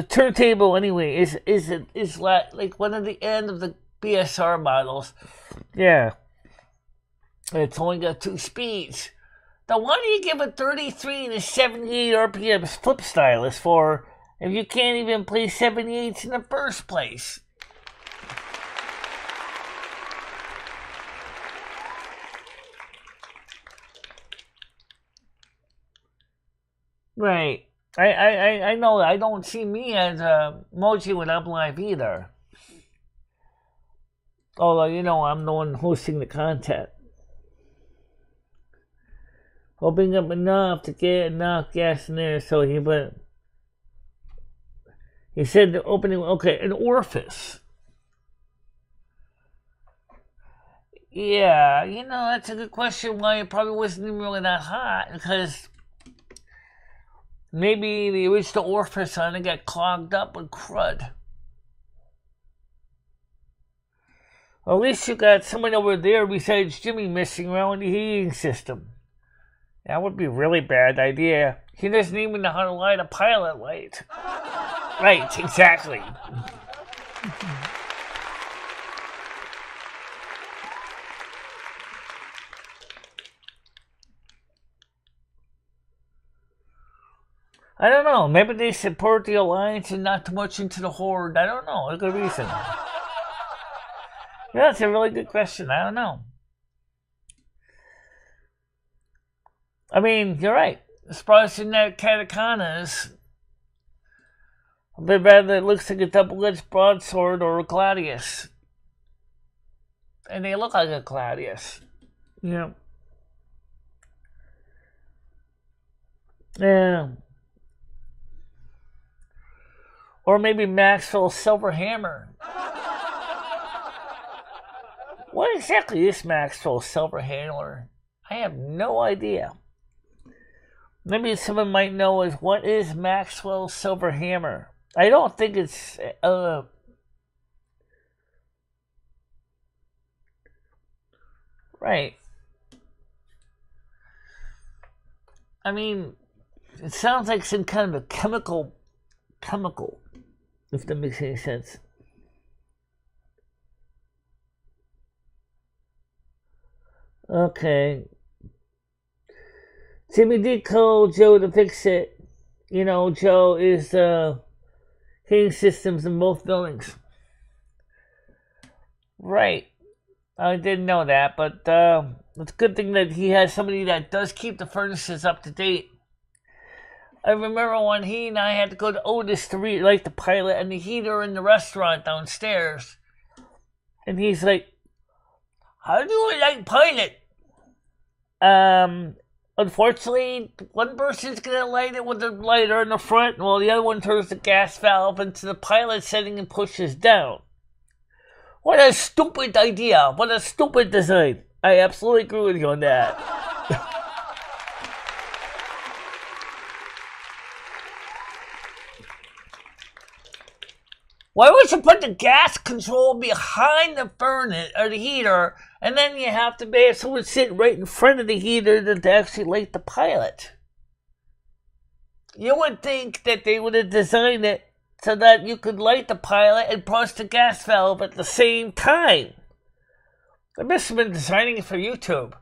turntable anyway is like one of the end of the BSR models. Yeah. It's only got 2 speeds. Now why do you give a 33 and a 78 RPM flip stylus for if you can't even play 78s in the first place? Right. I know I don't see me as Mochi when I'm live either. Although, you know, I'm the one hosting the content. Opening up enough to get enough gas in there so he went. He said the opening, okay, an orifice. Yeah, you know, that's a good question why it probably wasn't even really that hot, because maybe the original orifice on it got clogged up with crud. Or at least you got someone over there besides Jimmy messing around with the heating system. That would be a really bad idea. He doesn't even know how to light a pilot light. Right, exactly. I don't know. Maybe they support the Alliance and not too much into the Horde. I don't know. A good reason. Yeah, that's a really good question. I don't know. I mean, you're right. As far as in that Catakanas, a bit rather it looks like a double-edged broadsword or a gladius. And they look like a gladius. Yeah. Yeah. Or maybe Maxwell's Silver Hammer. What exactly is Maxwell's Silver Hammer? I have no idea. Maybe someone might know is what is Maxwell's Silver Hammer. I don't think it's right. I mean, it sounds like some kind of a chemical, if that makes any sense. Okay. Jimmy did call Joe to fix it. You know, Joe is heating systems in both buildings. Right. I didn't know that, but it's a good thing that he has somebody that does keep the furnaces up to date. I remember when he and I had to go to Otis to relight the pilot and the heater in the restaurant downstairs. And he's like, how do you light pilot? Unfortunately, one person's going to light it with the lighter in the front, while the other one turns the gas valve into the pilot setting and pushes down. What a stupid idea. What a stupid design. I absolutely agree with you on that. Why would you put the gas control behind the furnace or the heater, and then you have to have someone sit right in front of the heater to actually light the pilot? You would think that they would have designed it so that you could light the pilot and push the gas valve at the same time. They must have been designing it for YouTube.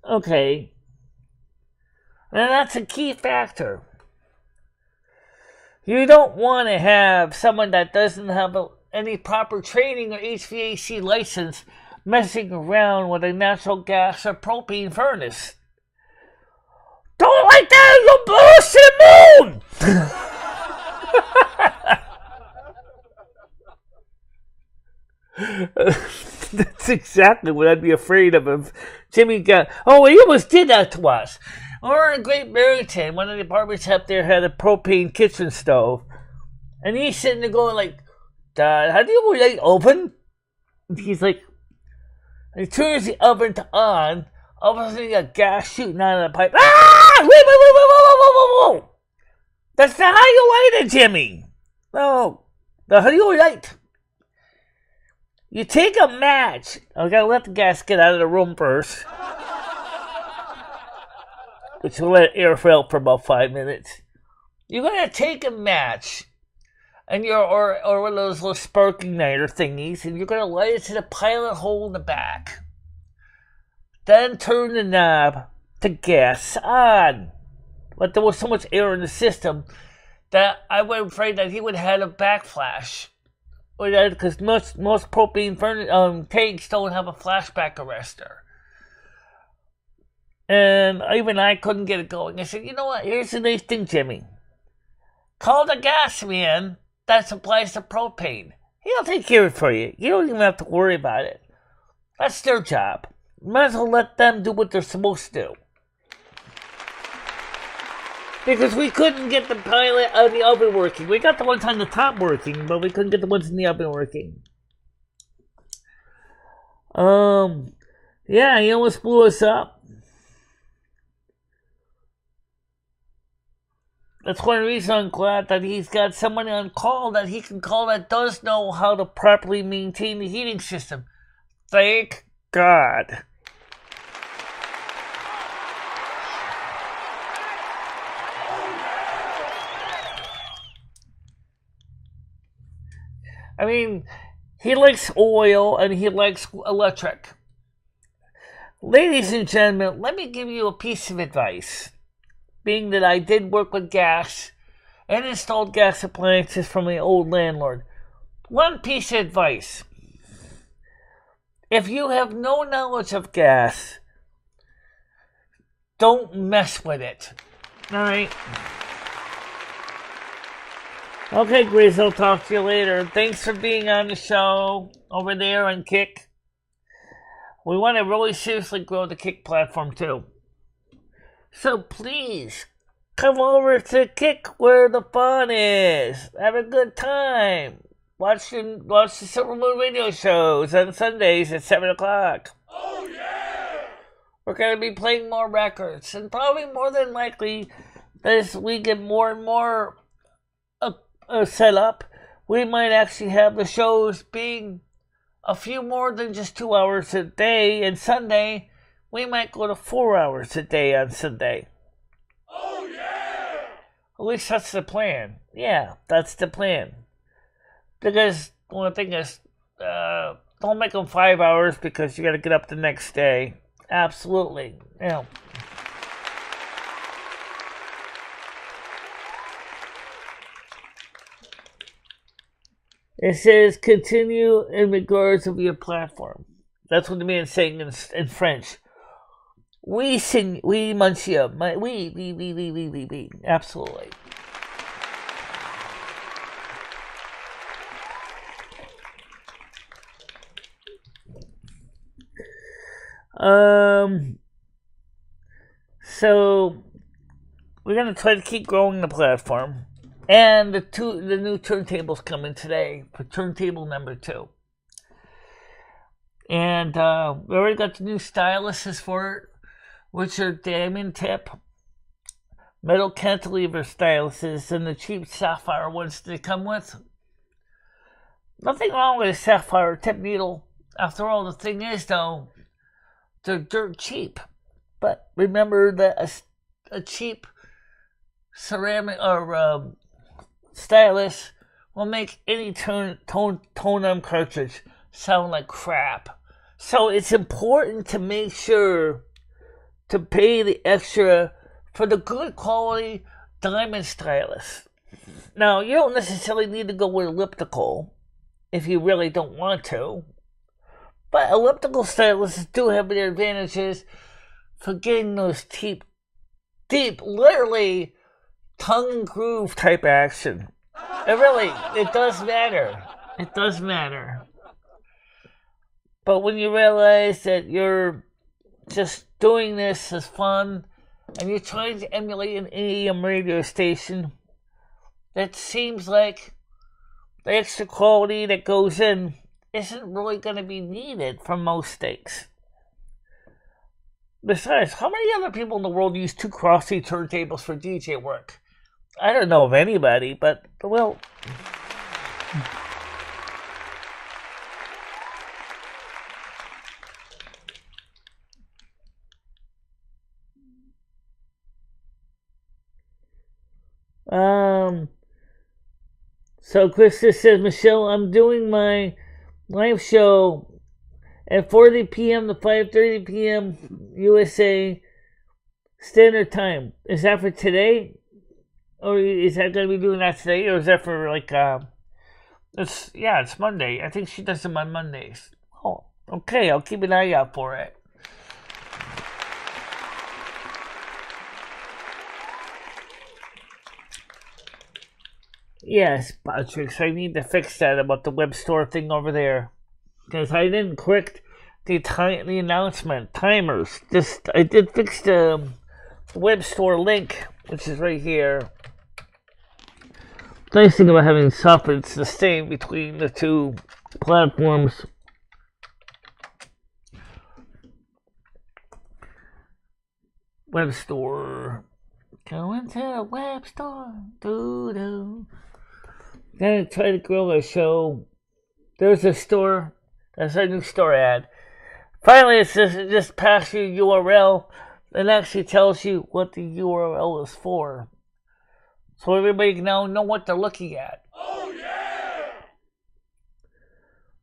Okay. And that's a key factor. You don't want to have someone that doesn't have any proper training or HVAC license messing around with a natural gas or propane furnace. Don't like that, you'll blow us to the moon! That's exactly what I'd be afraid of if Jimmy got... Oh, he almost did that to us. Or in Great Barrington, one of the apartments up there had a propane kitchen stove. And he's sitting there going like, Dad, how do you light oven? And he's like... And he turns the oven to on. All of a sudden, you got gas shooting out of the pipe. Ah! Whoa! That's not how you light it, Jimmy. No. How do you light? You take a match. I gotta let the gas get out of the room first. Which will let air fill for about 5 minutes. You're gonna take a match, and or one of those little spark igniter thingies, and you're gonna light it to the pilot hole in the back. Then turn the knob to gas on. But there was so much air in the system that I was afraid that he would have had a backflash. Because most propane tanks don't have a flashback arrestor. And even I couldn't get it going. I said, you know what? Here's the nice thing, Jimmy. Call the gas man that supplies the propane. He'll take care of it for you. You don't even have to worry about it. That's their job. Might as well let them do what they're supposed to do. Because we couldn't get the pilot of the oven working. We got the ones on the top working, but we couldn't get the ones in the oven working. Yeah, he almost blew us up. That's one reason I'm glad that he's got somebody on call that he can call that does know how to properly maintain the heating system. Thank God. I mean, he likes oil and he likes electric. Ladies and gentlemen, let me give you a piece of advice. Being that I did work with gas and installed gas appliances from my old landlord. One piece of advice. If you have no knowledge of gas, don't mess with it. Alright? Okay, Grizz, I'll talk to you later. Thanks for being on the show over there on Kick. We want to really seriously grow the Kick platform too. So please, come over to Kick where the fun is. Have a good time. Watch the Silvermoon radio shows on Sundays at 7 o'clock. Oh yeah! We're going to be playing more records. And probably more than likely, as we get more and more set up, we might actually have the shows being a few more than just 2 hours a day. And Sunday, we might go to 4 hours a day on Sunday. Oh, yeah! At least that's the plan. Yeah, that's the plan. Because one thing is, don't make them 5 hours because you got to get up the next day. Absolutely. Yeah. It says, continue in regards of your platform. That's what the man's saying in French. Oui, monsieur. Oui. Absolutely. So we're gonna try to keep growing the platform. And the new turntables coming today for turntable number 2. And we already got the new styluses for it, which are diamond tip, metal cantilever styluses, and the cheap sapphire ones they come with. Nothing wrong with a sapphire tip needle. After all, the thing is, though, they're dirt cheap. But remember that a cheap ceramic or stylus will make any tone-arm cartridge sound like crap. So it's important to make sure to pay the extra for the good quality diamond stylus. Now, you don't necessarily need to go with elliptical if you really don't want to, but elliptical styluses do have their advantages for getting those deep, literally tongue and groove type action. It does matter. It does matter. But when you realize that you're just doing this as fun, and you're trying to emulate an AM radio station, that seems like the extra quality that goes in isn't really going to be needed for most things. Besides, how many other people in the world use 2 cross-C turntables for DJ work? I don't know of anybody, but, well... So Chris just says, Michelle, I'm doing my live show at 4:30 p.m. to 5:30 p.m. USA Standard Time. Is that for today? Or is that going to be doing that today? Or is that for it's Monday. I think she does them on Mondays. Oh, okay. I'll keep an eye out for it. Yes, Patrick, I need to fix that about the web store thing over there. Because I didn't click the announcement timers. I did fix the web store link, which is right here. The nice thing about having software, it's the same between the two platforms. Web store. Go into the web store. Doo-doo. Gonna try to grow a show. There's a store. That's our new store ad. Finally, it says just pass your URL and actually tells you what the URL is for. So everybody can now know what they're looking at. Oh, yeah!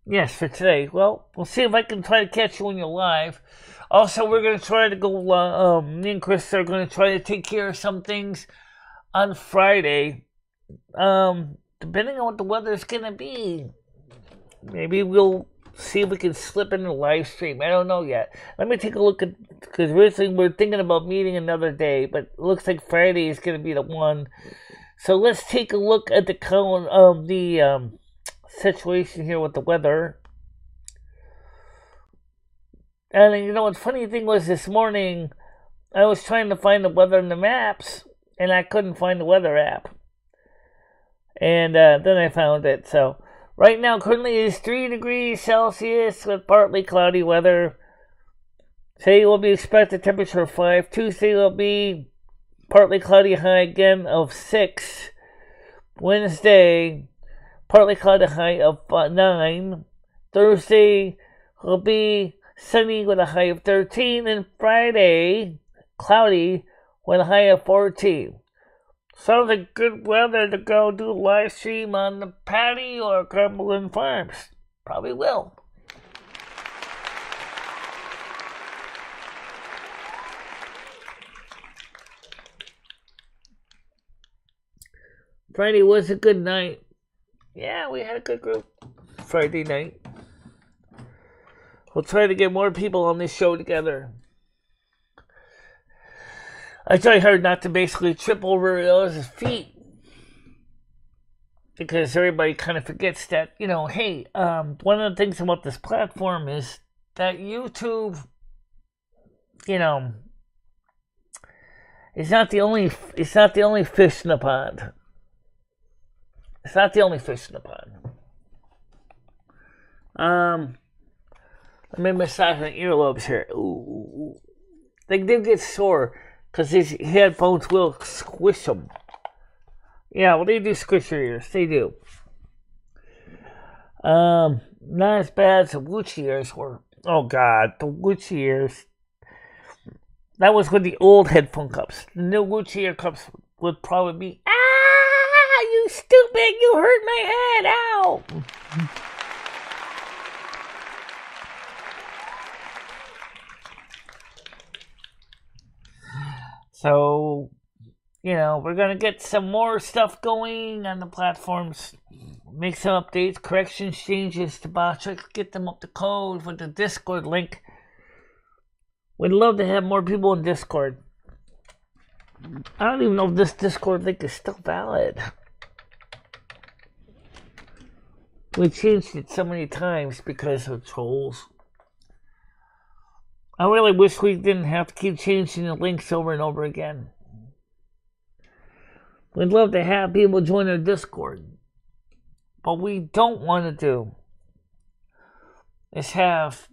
Yes, for today. Well, we'll see if I can try to catch you when you're live. Also, we're going to try to go, me and Chris are going to try to take care of some things on Friday. Depending on what the weather is going to be. Maybe we'll see if we can slip in a live stream. I don't know yet. Let me take a look at, because originally we're thinking about meeting another day, but it looks like Friday is going to be the one. So let's take a look at the situation here with the weather. And you know, the funny thing was this morning, I was trying to find the weather in the maps, and I couldn't find the weather app. And then I found it. So right now, currently it is 3 degrees Celsius with partly cloudy weather. Today will be expected temperature of 5. Tuesday will be partly cloudy high again of 6. Wednesday, partly cloudy high of 9. Thursday will be sunny with a high of 13. And Friday, cloudy with a high of 14. Sounds like good weather to go do a live stream on the patio or Cumberland Farms. Probably will. Friday was a good night. Yeah, we had a good group Friday night. We'll try to get more people on this show together. I try hard not to basically trip over his feet. Because everybody kind of forgets that, you know, hey, one of the things about this platform is that YouTube, you know, it's not the only fish in the pond. It's not the only fish in the pond. Let me massage my earlobes here. Ooh. They do get sore because these headphones will squish them. Yeah, well, they do squish your ears. They do. Not as bad as the Gucci ears were. Oh, God. The Gucci ears. That was with the old headphone cups. The new Gucci ear cups would probably be, you stupid! You hurt my head! Ow! So, you know, we're going to get some more stuff going on the platforms. Make some updates, corrections, changes to bots. Get them up to code with the Discord link. We'd love to have more people in Discord. I don't even know if this Discord link is still valid. We changed it so many times because of trolls. I really wish we didn't have to keep changing the links over and over again. We'd love to have people join our Discord. But what we don't want to do is have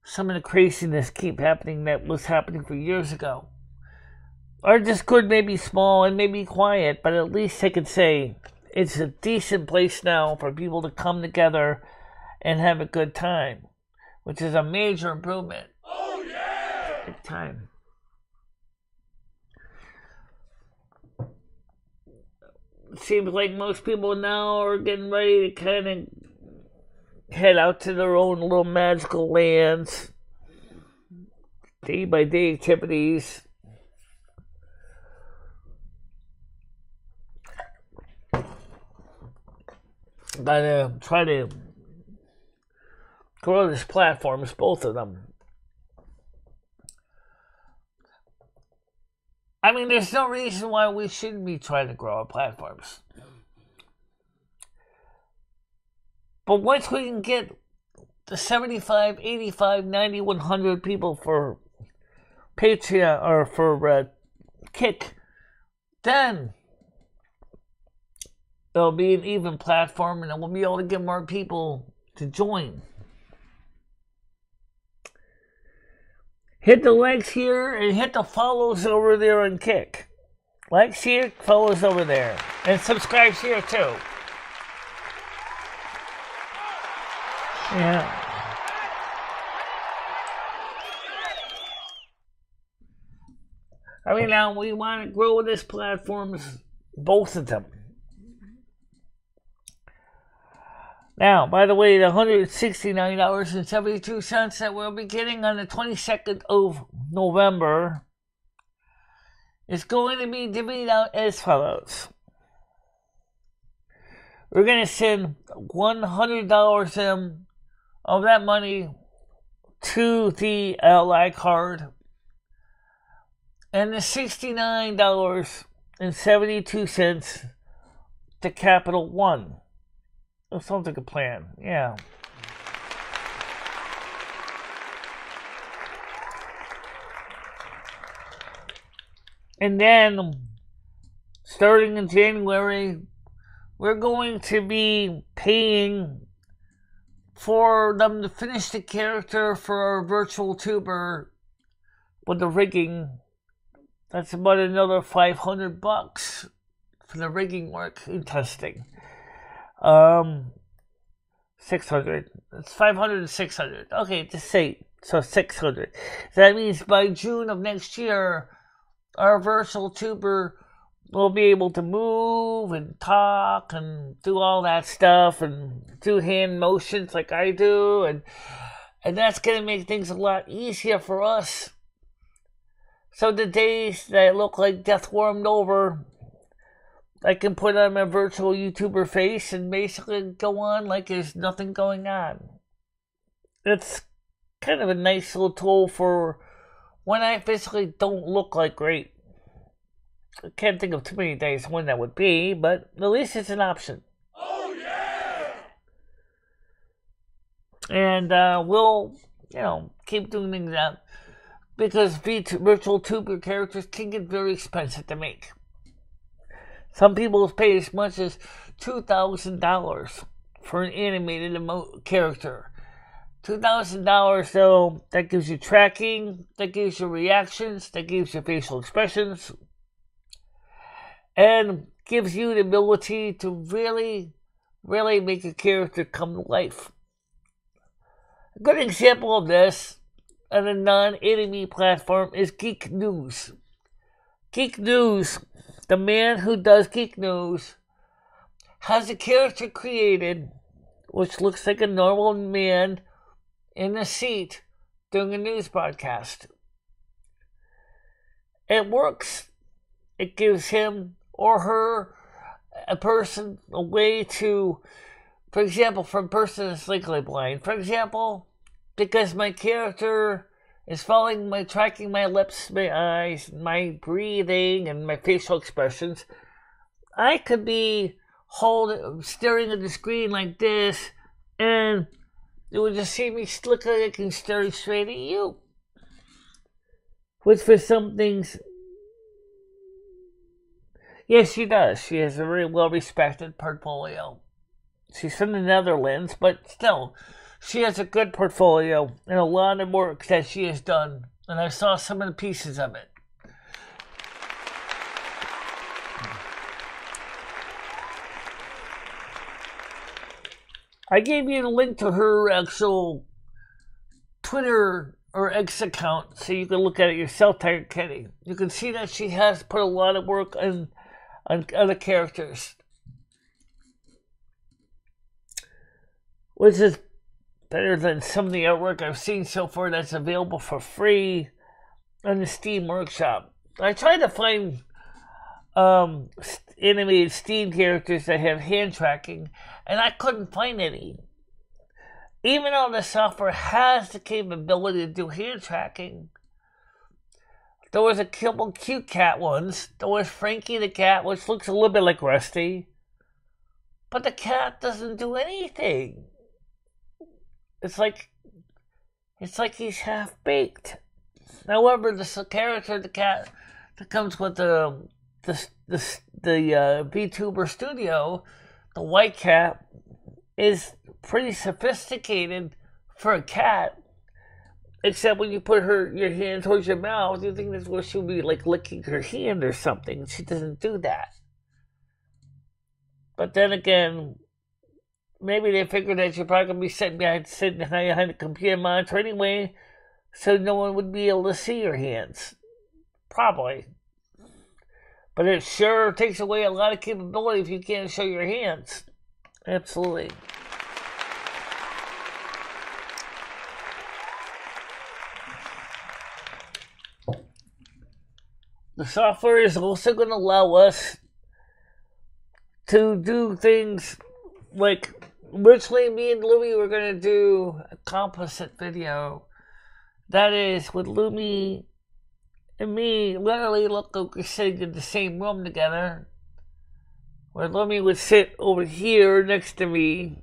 some of the craziness keep happening that was happening for years ago. Our Discord may be small and may be quiet, but at least I could say it's a decent place now for people to come together and have a good time, which is a major improvement. Oh, yeah! Big time. It seems like most people now are getting ready to kind of head out to their own little magical lands. Day-by-day activities. Gotta try to grow this platforms, both of them. I mean, there's no reason why we shouldn't be trying to grow our platforms. But once we can get the 75, 85, 90, 100 people for Patreon or for Kick, then it'll be an even platform and we'll be able to get more people to join. Hit the likes here and hit the follows over there on Kick. Likes here, follows over there. And subscribes here too. Yeah. I mean, now we want to grow this platforms, both of them. Now, by the way, the $169.72 that we'll be getting on the 22nd of November is going to be divvied out as follows. We're going to send $100 of that money to the ally card, and the $69.72 to Capital One. That sounds like a plan, yeah. And then, starting in January, we're going to be paying for them to finish the character for our virtual tuber with the rigging. That's about another $500 for the rigging work and testing. 600. It's 500 and 600. Okay, just say so 600. So that means by June of next year, our virtual tuber will be able to move and talk and do all that stuff and do hand motions like I do, and that's going to make things a lot easier for us. So the days that look like death warmed over, I can put on my virtual YouTuber face and basically go on like there's nothing going on. It's kind of a nice little tool for when I physically don't look like great. I can't think of too many days when that would be, but at least it's an option. Oh, yeah! And we'll, keep doing things out because virtual tuber characters can get very expensive to make. Some people pay as much as $2,000 for an animated character. $2,000, though, that gives you tracking, that gives you reactions, that gives you facial expressions, and gives you the ability to really, really make a character come to life. A good example of this on a non-anime platform is Geek News. Geek News the man who does Geek News, has a character created which looks like a normal man in a seat doing a news broadcast. It works. It gives him or her, a person, a way to, for example, for a person that's legally blind, for example, because my character is tracking my lips, my eyes, my breathing, and my facial expressions, I could be staring at the screen like this, and it would just see me look like I can stare straight at you. Which for some things, yes, she does. She has a very well-respected portfolio. She's from the Netherlands, but still, she has a good portfolio and a lot of work that she has done. And I saw some of the pieces of it. I gave you the link to her actual Twitter or X account so you can look at it yourself, Tiger Kitty. You can see that she has put a lot of work on other characters, which is better than some of the artwork I've seen so far that's available for free on the Steam Workshop. I tried to find animated Steam characters that have hand tracking, and I couldn't find any. Even though the software has the capability to do hand tracking, there was a couple cute cat ones. There was Frankie the cat, which looks a little bit like Rusty, but the cat doesn't do anything. It's like he's half baked. However, the character, the cat that comes with the VTuber Studio, the white cat, is pretty sophisticated for a cat. Except when you put your hand towards your mouth, you think that's where she'll be like licking her hand or something. She doesn't do that. But then again, maybe they figured that you're probably going to be sitting behind a computer monitor anyway, so no one would be able to see your hands. Probably. But it sure takes away a lot of capability if you can't show your hands. Absolutely. The software is also going to allow us to do things like, originally me and Lumi were going to do a composite video. That is, with Lumi and me literally look like we're sitting in the same room together, where Lumi would sit over here next to me,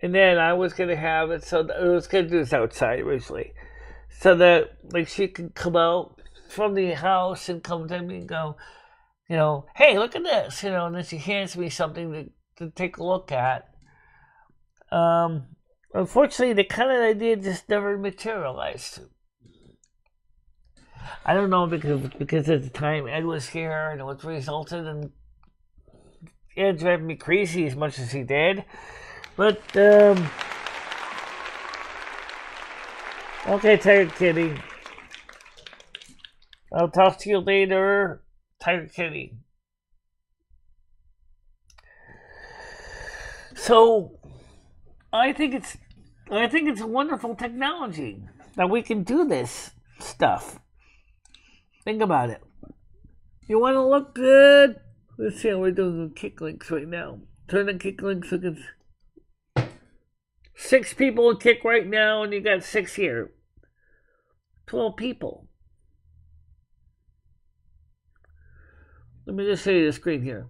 and then I was going to have it so that I was going to do this outside originally, so that like she could come out from the house and come to me and go, hey, look at this, and then she hands me something to take a look at. Unfortunately, the kind of idea just never materialized. I don't know, because at the time Ed was here, and it was resulted in Ed driving me crazy as much as he did. But okay, Tiger Kitty. I'll talk to you later, Tiger Kitty. So, I think it's a wonderful technology that we can do this stuff. Think about it. You want to look good? Let's see how we're doing with kick links right now. Turn the kick links. Look at 6 people in kick right now, and you got 6 here. 12 people. Let me just show you the screen here.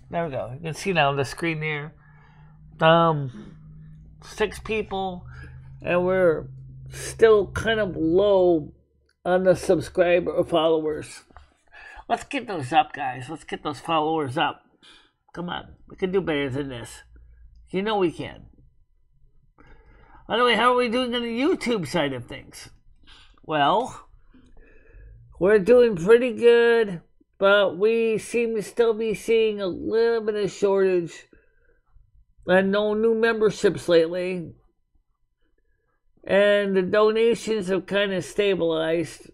There we go. You can see now on the screen here. 6 people, and we're still kind of low on the subscriber or followers. Let's get those up, guys. Let's get those followers up. Come on. We can do better than this. You know we can. By the way, how are we doing on the YouTube side of things? Well, we're doing pretty good, but we seem to still be seeing a little bit of shortage and no new memberships lately. And the donations have kind of stabilized.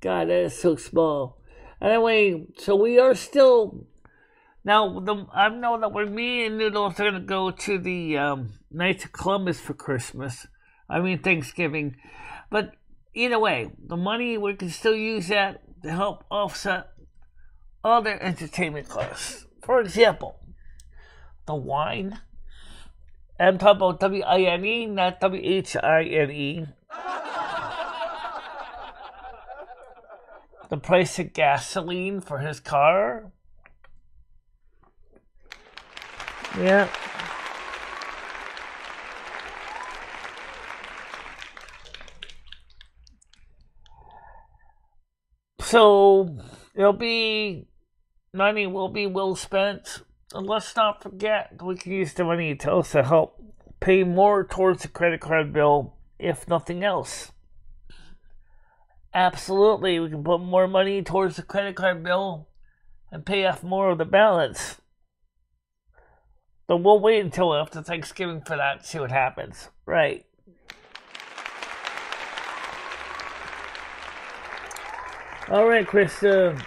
God, that is so small. Anyway, so we are still now. I know that when me and Noodles are gonna go to the Knights of Columbus for Christmas. I mean Thanksgiving, but either way, the money we can still use that to help offset other entertainment costs. For example, the wine. I'm talking about WINE, not WHINE. The price of gasoline for his car. Yeah. So money will be well spent. And let's not forget we can use the money to also help pay more towards the credit card bill, if nothing else. Absolutely, we can put more money towards the credit card bill and pay off more of the balance. But we'll wait until after Thanksgiving for that and see what happens. Right. All right, Krista.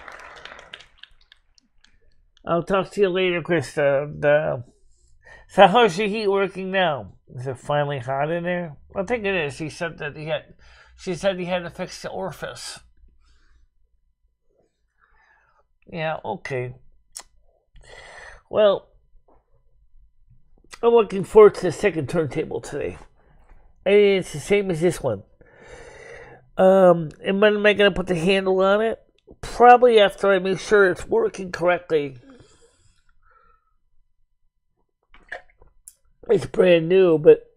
I'll talk to you later, Krista. So how's your heat working now? Is it finally hot in there? I think it is. She said he had to fix the orifice. Yeah, okay. Well, I'm looking forward to the second turntable today. And it's the same as this one. And when am I going to put the handle on it? Probably after I make sure it's working correctly. It's brand new, but,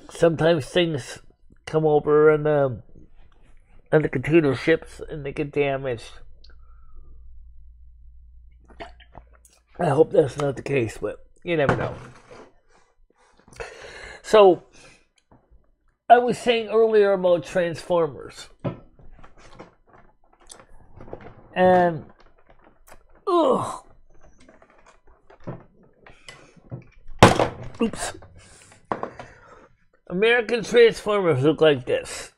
sometimes things come over and the container ships and they get damaged. I hope that's not the case, but you never know. So, I was saying earlier about Transformers. And, oops. American Transformers look like this.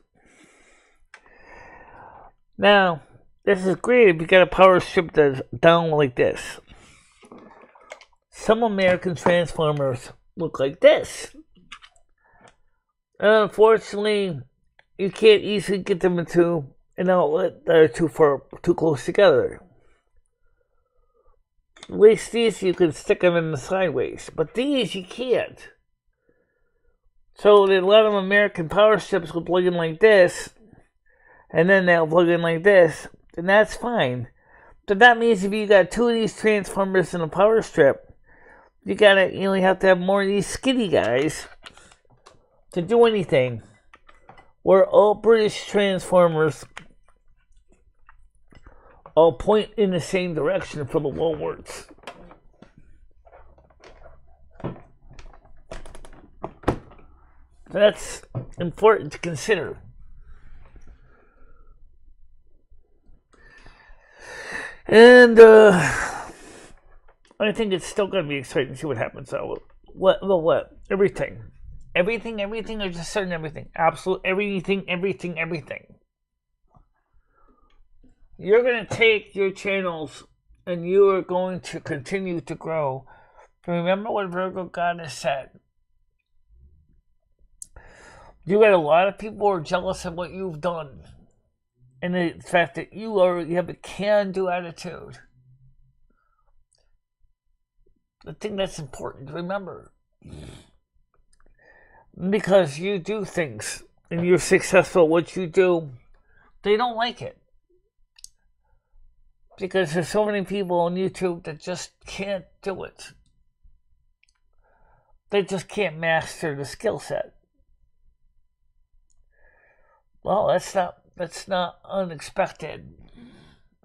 Now, this is great if you got a power strip that's down like this. Some American Transformers look like this. Unfortunately, you can't easily get them into an outlet that are too close together. At least these you can stick them in the sideways, but these you can't. So a lot of American power strips will plug in like this, and then they'll plug in like this, and that's fine. But that means if you got two of these Transformers in a power strip, you only have to have more of these skinny guys to do anything. Where all British Transformers all point in the same direction for the Woolworths. That's important to consider. And I think it's still going to be exciting to see what happens. So, what? Everything, or just certain everything? Absolute everything. You're going to take your channels and you are going to continue to grow. Remember what Virgo Goddess said. You got a lot of people who are jealous of what you've done. And the fact that you have a can-do attitude. I think that's important to remember. Because you do things and you're successful at what you do, they don't like it. Because there's so many people on YouTube that just can't do it. They just can't master the skill set. Well, that's not unexpected.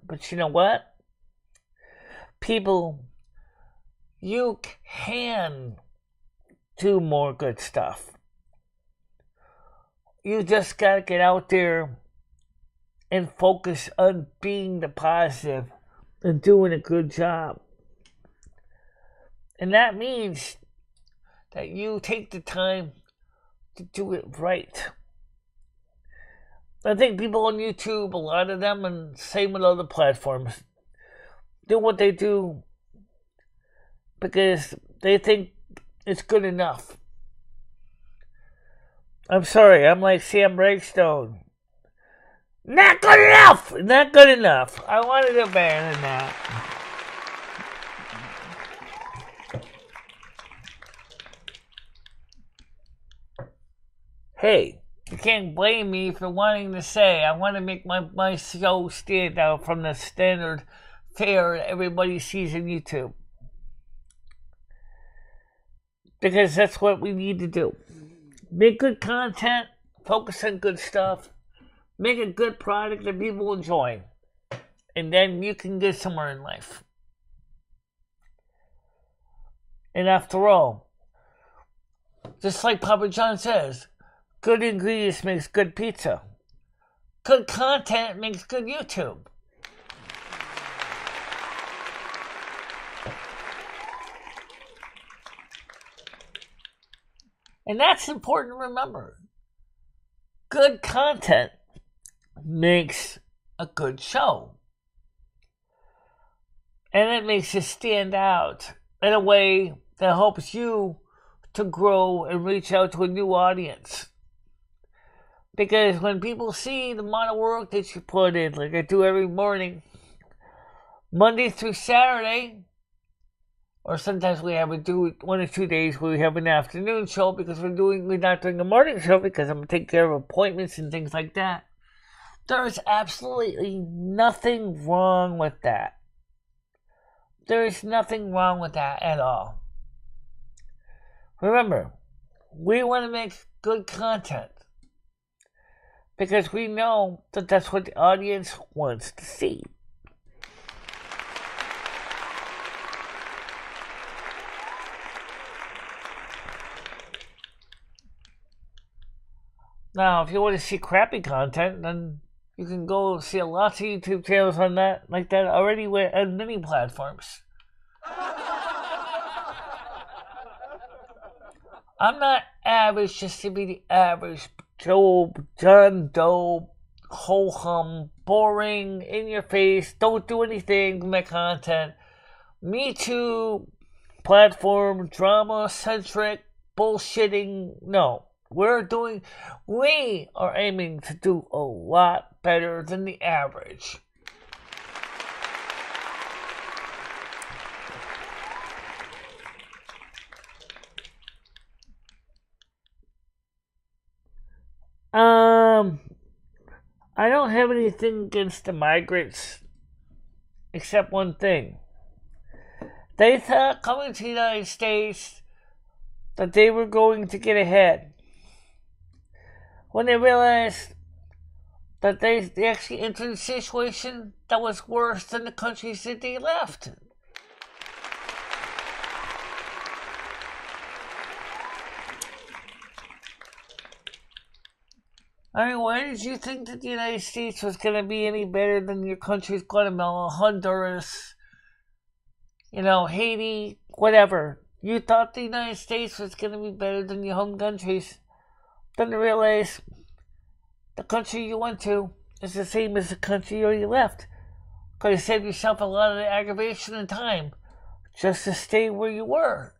But you know what? People, you can do more good stuff. You just gotta get out there and focus on being the positive and doing a good job. And that means that you take the time to do it right. I think people on YouTube, a lot of them, and same with other platforms, do what they do because they think it's good enough. I'm sorry, I'm like Sam Breakstone. Not good enough! Not good enough. I wanted it better than that. Hey, you can't blame me for wanting to say I want to make my show stand out from the standard fare that everybody sees on YouTube. Because that's what we need to do. Make good content, focus on good stuff, make a good product that people enjoy, and then you can get somewhere in life. And after all, just like Papa John says, good ingredients makes good pizza. Good content makes good YouTube. And that's important to remember. Good content makes a good show. And it makes it stand out in a way that helps you to grow and reach out to a new audience. Because when people see the amount of work that you put in, like I do every morning, Monday through Saturday, or sometimes we have 1 or 2 days where we have an afternoon show because we're not doing a morning show because I'm taking care of appointments and things like that. There is absolutely nothing wrong with that. There is nothing wrong with that at all. Remember, we want to make good content because we know that that's what the audience wants to see. Now, if you want to see crappy content, then you can go see lots of YouTube channels on that, like that already on many platforms. I'm not average just to be the average Joe, John Doe, ho-hum, boring, in your face, don't do anything with my content, Me Too, platform, drama-centric, bullshitting. No. We are aiming to do a lot better than the average. I don't have anything against the migrants, except one thing. They thought coming to the United States that they were going to get ahead. When they realized that they actually entered a situation that was worse than the countries that they left. I mean, why did you think that the United States was going to be any better than your countries, Guatemala, Honduras, Haiti, whatever? You thought the United States was going to be better than your home countries. Then you realize the country you went to is the same as the country you left. Could have saved yourself a lot of the aggravation and time just to stay where you were.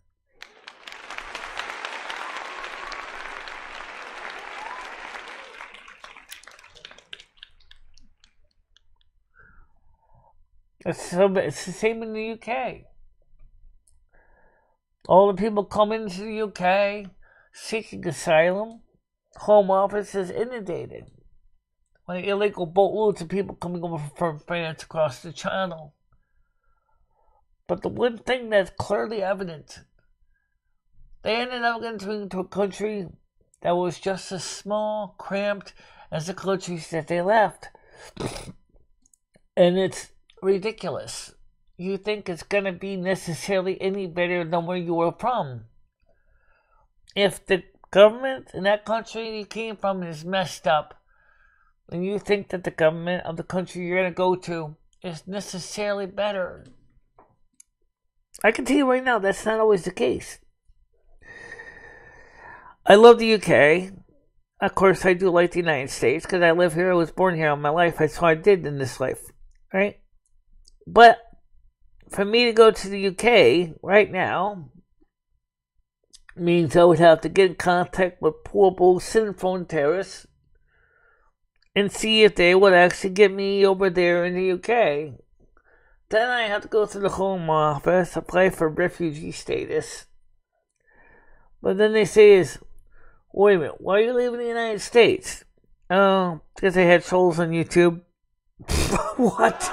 It's the same in the UK. All the people coming to the UK seeking asylum, Home Office is inundated. When illegal boatloads of people coming over from France across the channel. But the one thing that's clearly evident, they ended up entering into a country that was just as small, cramped as the countries that they left. And it's ridiculous. You think it's going to be necessarily any better than where you were from. If the government in that country you came from is messed up, and you think that the government of the country you're going to go to is necessarily better, I can tell you right now that's not always the case. I love the UK. Of course, I do like the United States because I live here. I was born here all my life. That's what I did in this life, right? But for me to go to the UK right now means I would have to get in contact with Portable Synphone Terrace and see if they would actually get me over there in the UK. Then I have to go to the Home Office, apply for refugee status. But then they say wait a minute, why are you leaving the United States? Oh, because they had trolls on YouTube. What?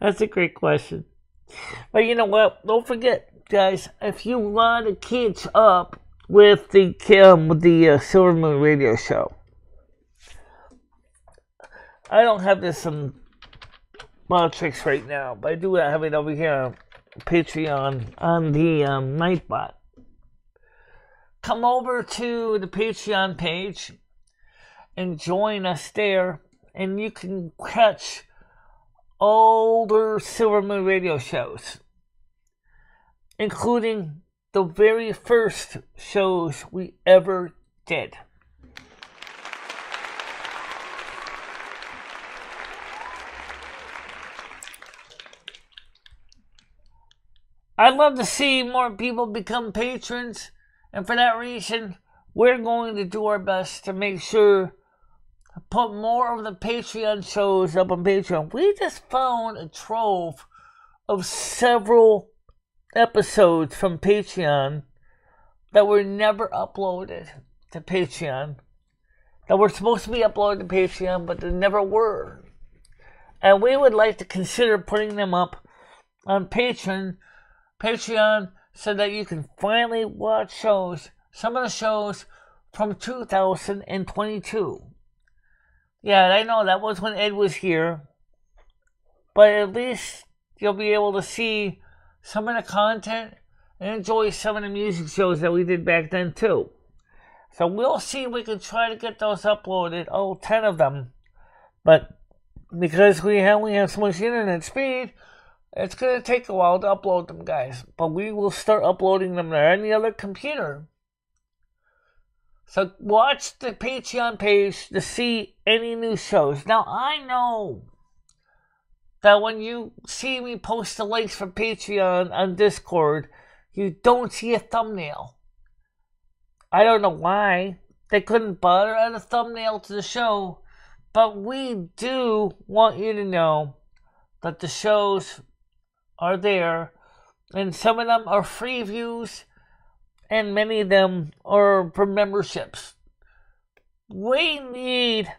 That's a great question. But you know what? Don't forget, guys, if you want to catch up with the Silvermoon radio show, I don't have this tricks right now, but I do have it over here on Patreon on the Nightbot. Come over to the Patreon page and join us there, and you can catch older Silvermoon radio shows, including the very first shows we ever did. I'd love to see more people become patrons, and for that reason, we're going to do our best to make sure to put more of the Patreon shows up on Patreon. We just found a trove of several episodes from Patreon that were never uploaded to Patreon, that were supposed to be uploaded to Patreon, but they never were. And we would like to consider putting them up on Patreon so that you can finally watch shows, some of the shows from 2022. Yeah, I know that was when Ed was here, but at least you'll be able to see some of the content and enjoy some of the music shows that we did back then too. So we'll see if we can try to get those uploaded, 10 of them. But because we only have so much internet speed, it's going to take a while to upload them, guys. But we will start uploading them to any other computer. So watch the Patreon page to see any new shows. Now, I know that when you see me post the links for Patreon on Discord, you don't see a thumbnail. I don't know why. They couldn't bother add a thumbnail to the show. But we do want you to know that the shows are there, and some of them are free views, and many of them are for memberships. We need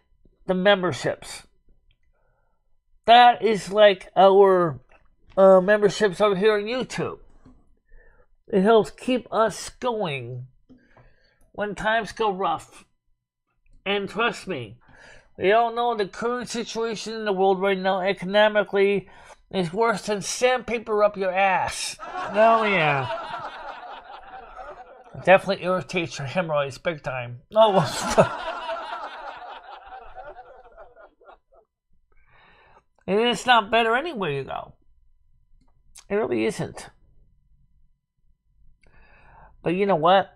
the memberships. That is like our memberships over here on YouTube. It helps keep us going when times go rough. And trust me, we all know the current situation in the world right now economically is worse than sandpaper up your ass. Oh yeah. Definitely irritates your hemorrhoids big time. Oh, and it's not better anywhere you go. It really isn't. But you know what?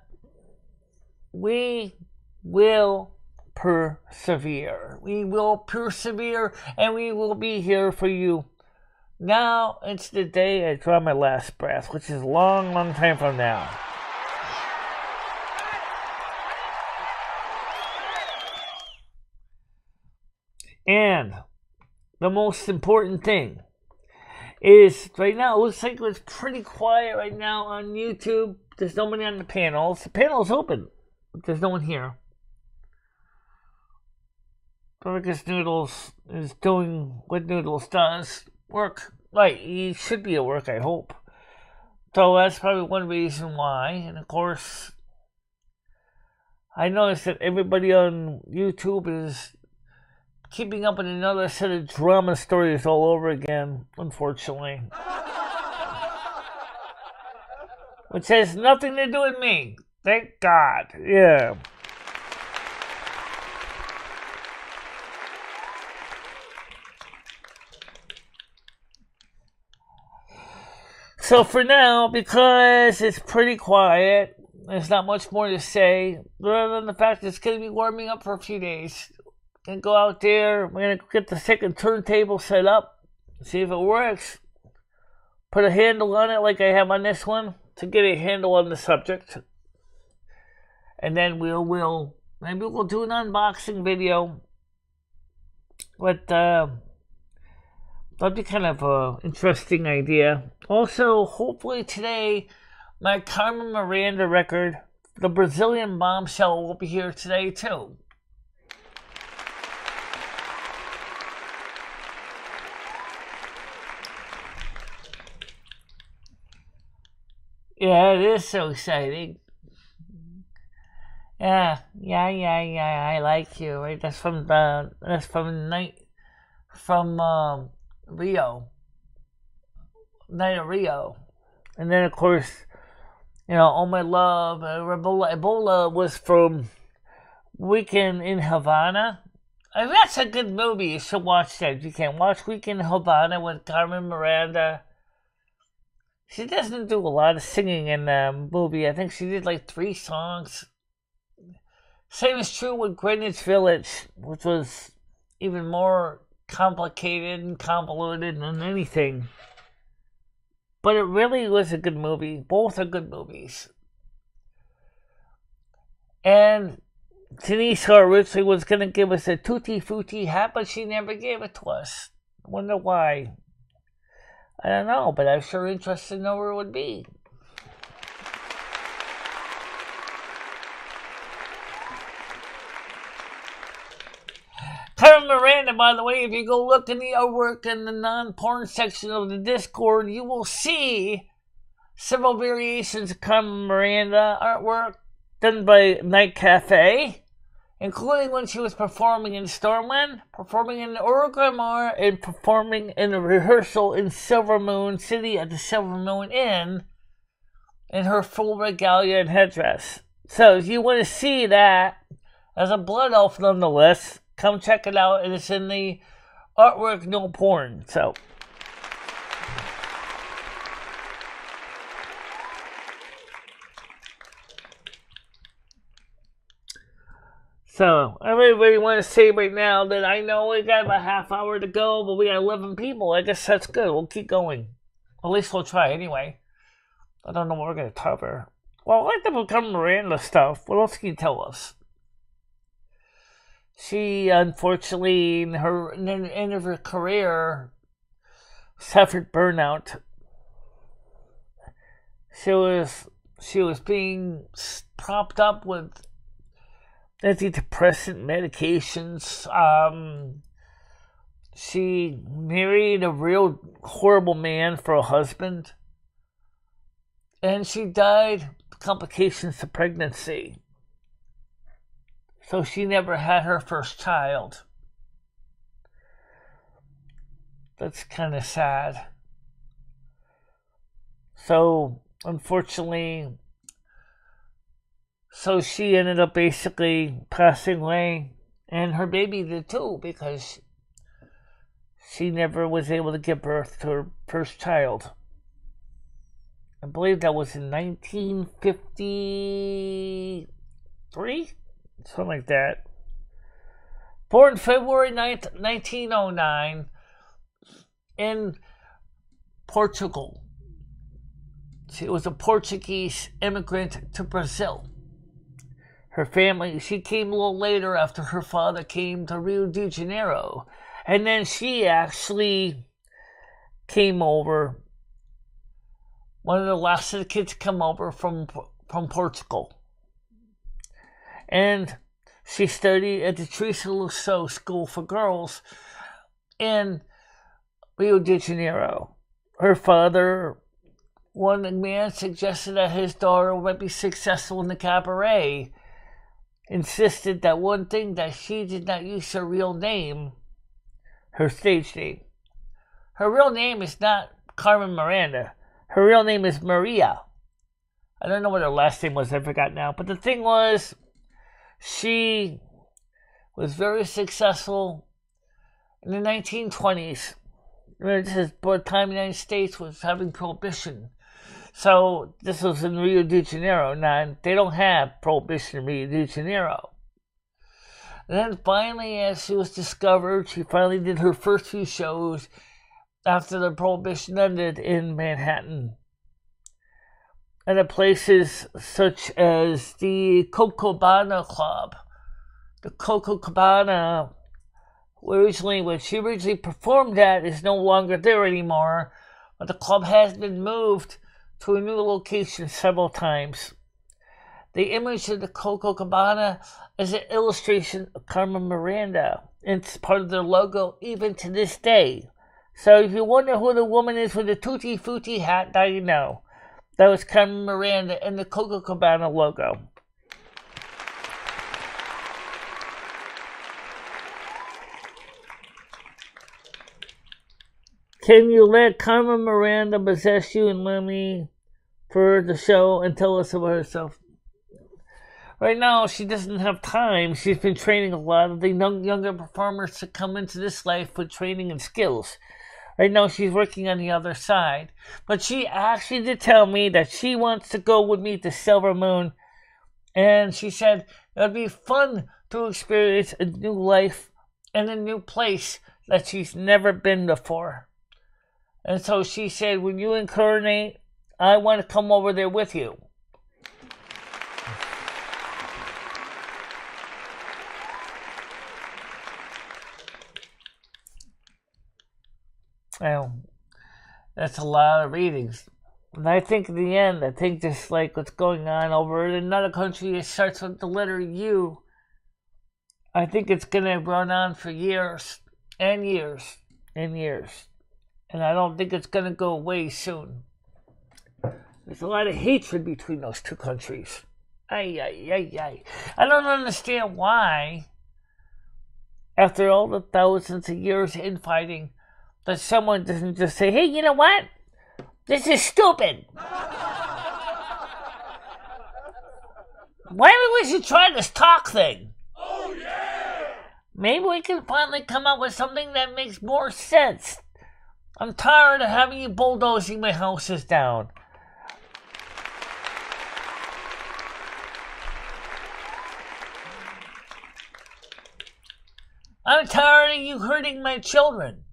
We will persevere. We will persevere, and we will be here for you. Now it's the day I draw my last breath, which is a long, long time from now. And the most important thing is right now, it looks like it's pretty quiet right now on YouTube. There's nobody on the panels. The panel's open, but there's no one here. So I guess Noodles is doing what Noodles does. Work. Right, he should be at work, I hope. So that's probably one reason why. And of course, I noticed that everybody on YouTube is keeping up with another set of drama stories all over again, unfortunately. Which has nothing to do with me. Thank God. Yeah. So for now, because it's pretty quiet, there's not much more to say, other than the fact that it's going to be warming up for a few days. Gonna go out there, we're going to get the second turntable set up, see if it works. Put a handle on it like I have on this one, to get a handle on the subject. And then maybe we'll do an unboxing video. But that'd be kind of an interesting idea. Also, hopefully today, my Carmen Miranda record, the Brazilian Bombshell, will be here today too. Yeah, it is so exciting. Yeah, I like you. Right? That's from Rio, Night of Rio, and then of course, Oh My Love, Ebola was from Weekend in Havana. That's a good movie. You should watch that. You can watch Weekend in Havana with Carmen Miranda. She doesn't do a lot of singing in the movie. I think she did like 3 songs. Same is true with Greenwich Village, which was even more complicated and convoluted than anything. But it really was a good movie. Both are good movies. And Denise originally was going to give us a Tutti Frutti hat, but she never gave it to us. I wonder why. I don't know, but I'm sure interested to know where it would be. Carmen Miranda, by the way, if you go look in the artwork in the non-porn section of the Discord, you will see several variations of Carmen Miranda artwork done by Night Cafe, including when she was performing in Stormwind, performing in Orgrimmar, and performing in a rehearsal in Silvermoon City at the Silvermoon Inn in her full regalia and headdress. So if you want to see that as a blood elf nonetheless, come check it out, and it's in the artwork no porn. So I really want to say right now that I know we got about a half hour to go, but we got 11 people. I guess that's good. We'll keep going. At least we'll try anyway. I don't know what we're going to cover. Well, I like the Carmen Miranda stuff. What else can you tell us? She, unfortunately, in the end of her career, suffered burnout. She was being propped up with antidepressant medications. She married a real horrible man for a husband, and she died of complications of pregnancy. So she never had her first child. That's kind of sad. So, unfortunately, she ended up basically passing away. And her baby did too, because she never was able to give birth to her first child. I believe that was in 1953? Something like that. Born February 9th, 1909 in Portugal. She was a Portuguese immigrant to Brazil. Her family, she came a little later after her father came to Rio de Janeiro. And then she actually came over. One of the last of the kids to come over from Portugal. And she studied at the Teresa Rousseau School for Girls in Rio de Janeiro. Her father, one man, suggested that his daughter might be successful in the cabaret. Insisted that one thing, that she did not use her real name, her stage name. Her real name is not Carmen Miranda. Her real name is Maria. I don't know what her last name was, I forgot now. But the thing was, she was very successful in the 1920s This is by the time the United States was having prohibition. So this was in Rio de Janeiro. Now, they don't have prohibition in Rio de Janeiro. And then finally, as she was discovered, she finally did her first few shows after the prohibition ended in Manhattan. And at places such as the Copacabana Club. The Copacabana, when she originally performed at, is no longer there anymore. But the club has been moved to a new location several times. The image of the Copacabana is an illustration of Carmen Miranda. It's part of their logo even to this day. So if you wonder who the woman is with the Tutti Frutti hat, now you know. That was Carmen Miranda in the Copacabana logo. Can you let Carmen Miranda possess you and let me for the show and tell us about herself? Right now, she doesn't have time. She's been training a lot of the younger performers to come into this life with training and skills. Right now, she's working on the other side. But she actually did tell me that she wants to go with me to Silvermoon. And she said it would be fun to experience a new life and a new place that she's never been before. And so she said, when you incarnate, I want to come over there with you. Well, that's a lot of readings. And I think in the end, just like what's going on over in another country, it starts with the letter U. I think it's going to run on for years and years and years. And I don't think it's going to go away soon. There's a lot of hatred between those two countries. I don't understand why, after all the thousands of years of infighting, that someone doesn't just say, hey, you know what? This is stupid. Why do we should try this talk thing? Oh, yeah! Maybe we can finally come up with something that makes more sense. I'm tired of having you bulldozing my houses down. I'm tired of you hurting my children.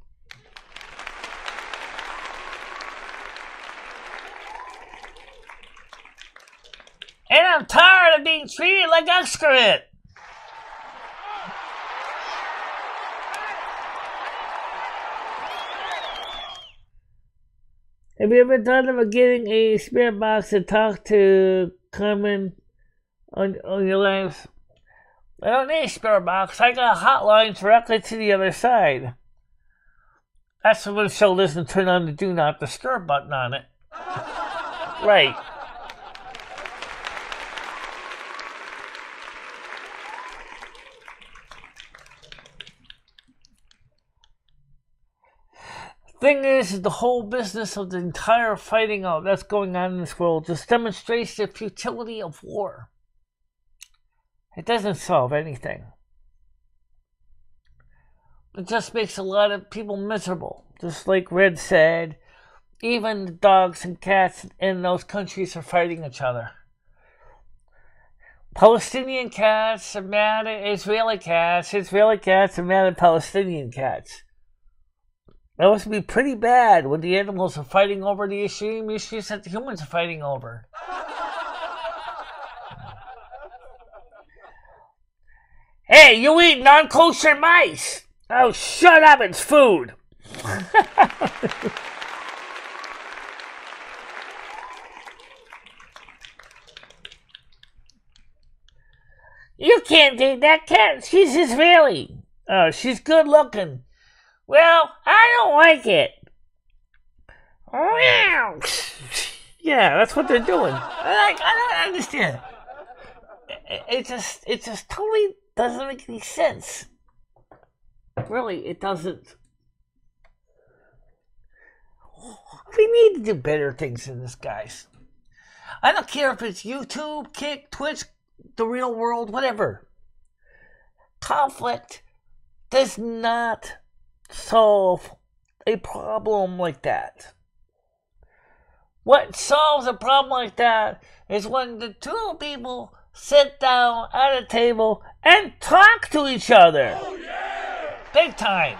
And I'm tired of being treated like excrement. Have you ever thought about getting a spirit box to talk to Carmen on your lives? I don't need a spirit box. I got a hotline directly to the other side. That's when the show doesn't turn on the do not disturb button on it. Right. Thing is the whole business of the entire fighting out that's going on in this world just demonstrates the futility of war. It doesn't solve anything. It just makes a lot of people miserable. Just like Red said, even the dogs and cats in those countries are fighting each other. Palestinian cats are mad at Israeli cats. Israeli cats are mad at Palestinian cats. That must be pretty bad when the animals are fighting over the issues that the humans are fighting over. Hey, you eat non-kosher mice! Oh, shut up, it's food! You can't date that cat, she's Israeli. Oh, she's good looking. Well, I don't like it. Yeah, that's what they're doing. I don't understand. It just totally doesn't make any sense. Really, it doesn't. We need to do better things than this, guys. I don't care if it's YouTube, Kick, Twitch, the real world, whatever. Conflict does not solve a problem like that. What solves a problem like that is when the two people sit down at a table and talk to each other. Oh, yeah! Big time.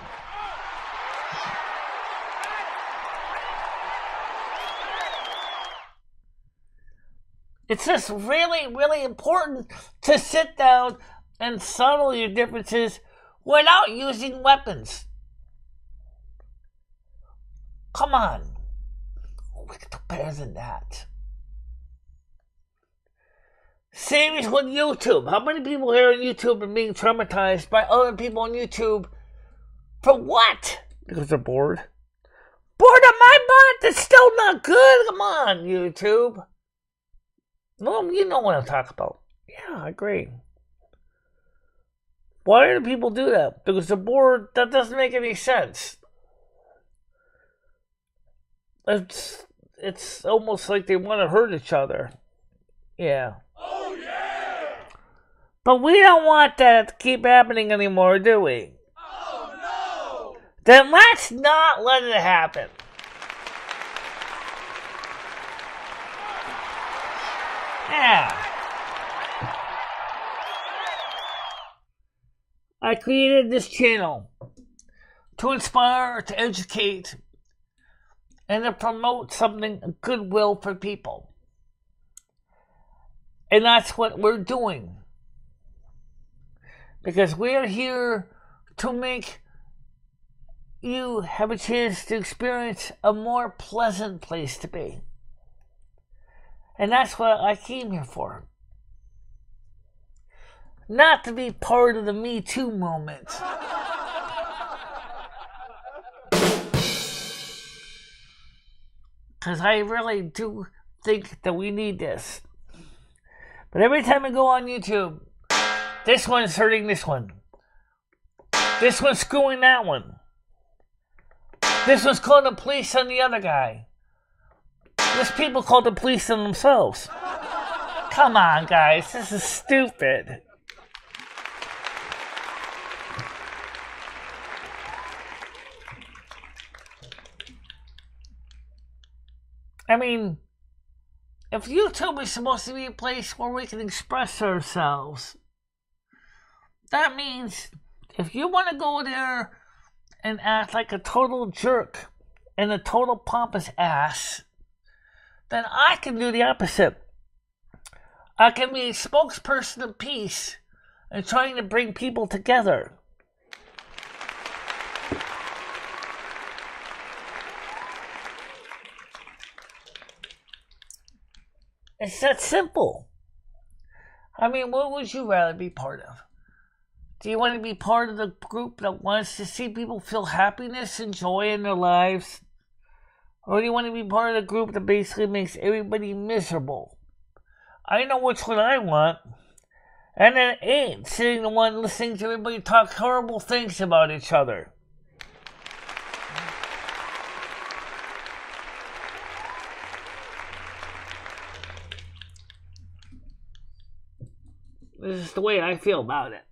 It's just really, really important to sit down and settle your differences without using weapons. Come on. We can do better than that. Same as with YouTube. How many people here on YouTube are being traumatized by other people on YouTube? For what? Because they're bored. Bored of my butt? That's still not good. Come on, YouTube. No, you know what I'm talking about. Yeah, I agree. Why do people do that? Because they're bored. That doesn't make any sense. It's almost like they want to hurt each other. Yeah. Oh, yeah! But we don't want that to keep happening anymore, do we? Oh, no! Then let's not let it happen. Yeah. I created this channel to inspire, to educate, and to promote something, goodwill for people. And that's what we're doing. Because we're here to make you have a chance to experience a more pleasant place to be. And that's what I came here for. Not to be part of the Me Too movement. Because I really do think that we need this. But every time I go on YouTube, this one's hurting this one. This one's screwing that one. This one's calling the police on the other guy. This people call the police on themselves. Come on, guys. This is stupid. I mean, if YouTube is supposed to be a place where we can express ourselves, that means if you want to go there and act like a total jerk and a total pompous ass, then I can do the opposite. I can be a spokesperson of peace and trying to bring people together. It's that simple. I mean, what would you rather be part of? Do you want to be part of the group that wants to see people feel happiness and joy in their lives? Or do you want to be part of the group that basically makes everybody miserable? I know which one I want. And it ain't sitting the one listening to everybody talk horrible things about each other. This is the way I feel about it.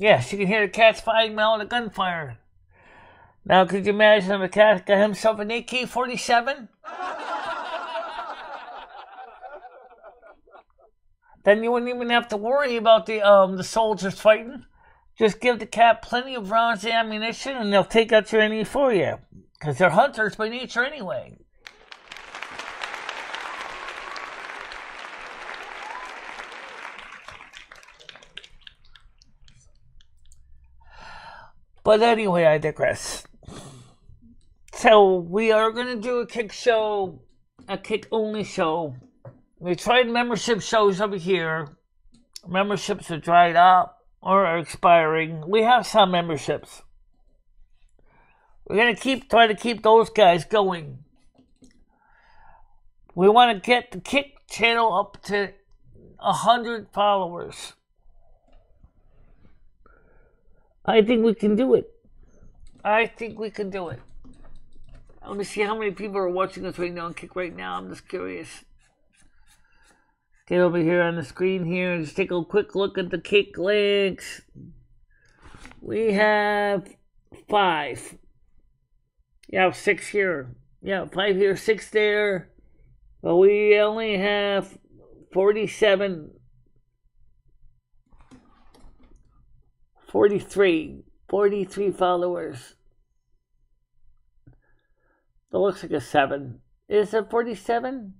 Yes, you can hear the cats fighting now with a gunfire. Now, could you imagine if a cat got himself an AK-47? Then you wouldn't even have to worry about the soldiers fighting. Just give the cat plenty of rounds of ammunition and they'll take out your enemy for you. Because they're hunters by nature anyway. But anyway, I digress. So, we are going to do a kick show, a kick-only show. We tried membership shows over here. Memberships are dried up or are expiring. We have some memberships. We're going to try to keep those guys going. We want to get the Kick channel up to 100 followers. I think we can do it. I think we can do it. Let me see how many people are watching us right now on Kick right now. I'm just curious. Get over here on the screen here and just take a quick look at the Kick links. We have 5. Yeah, 6 here. Yeah, 5 here, 6 there. But we only have 47, 43 followers. That looks like a 7. Is it 47?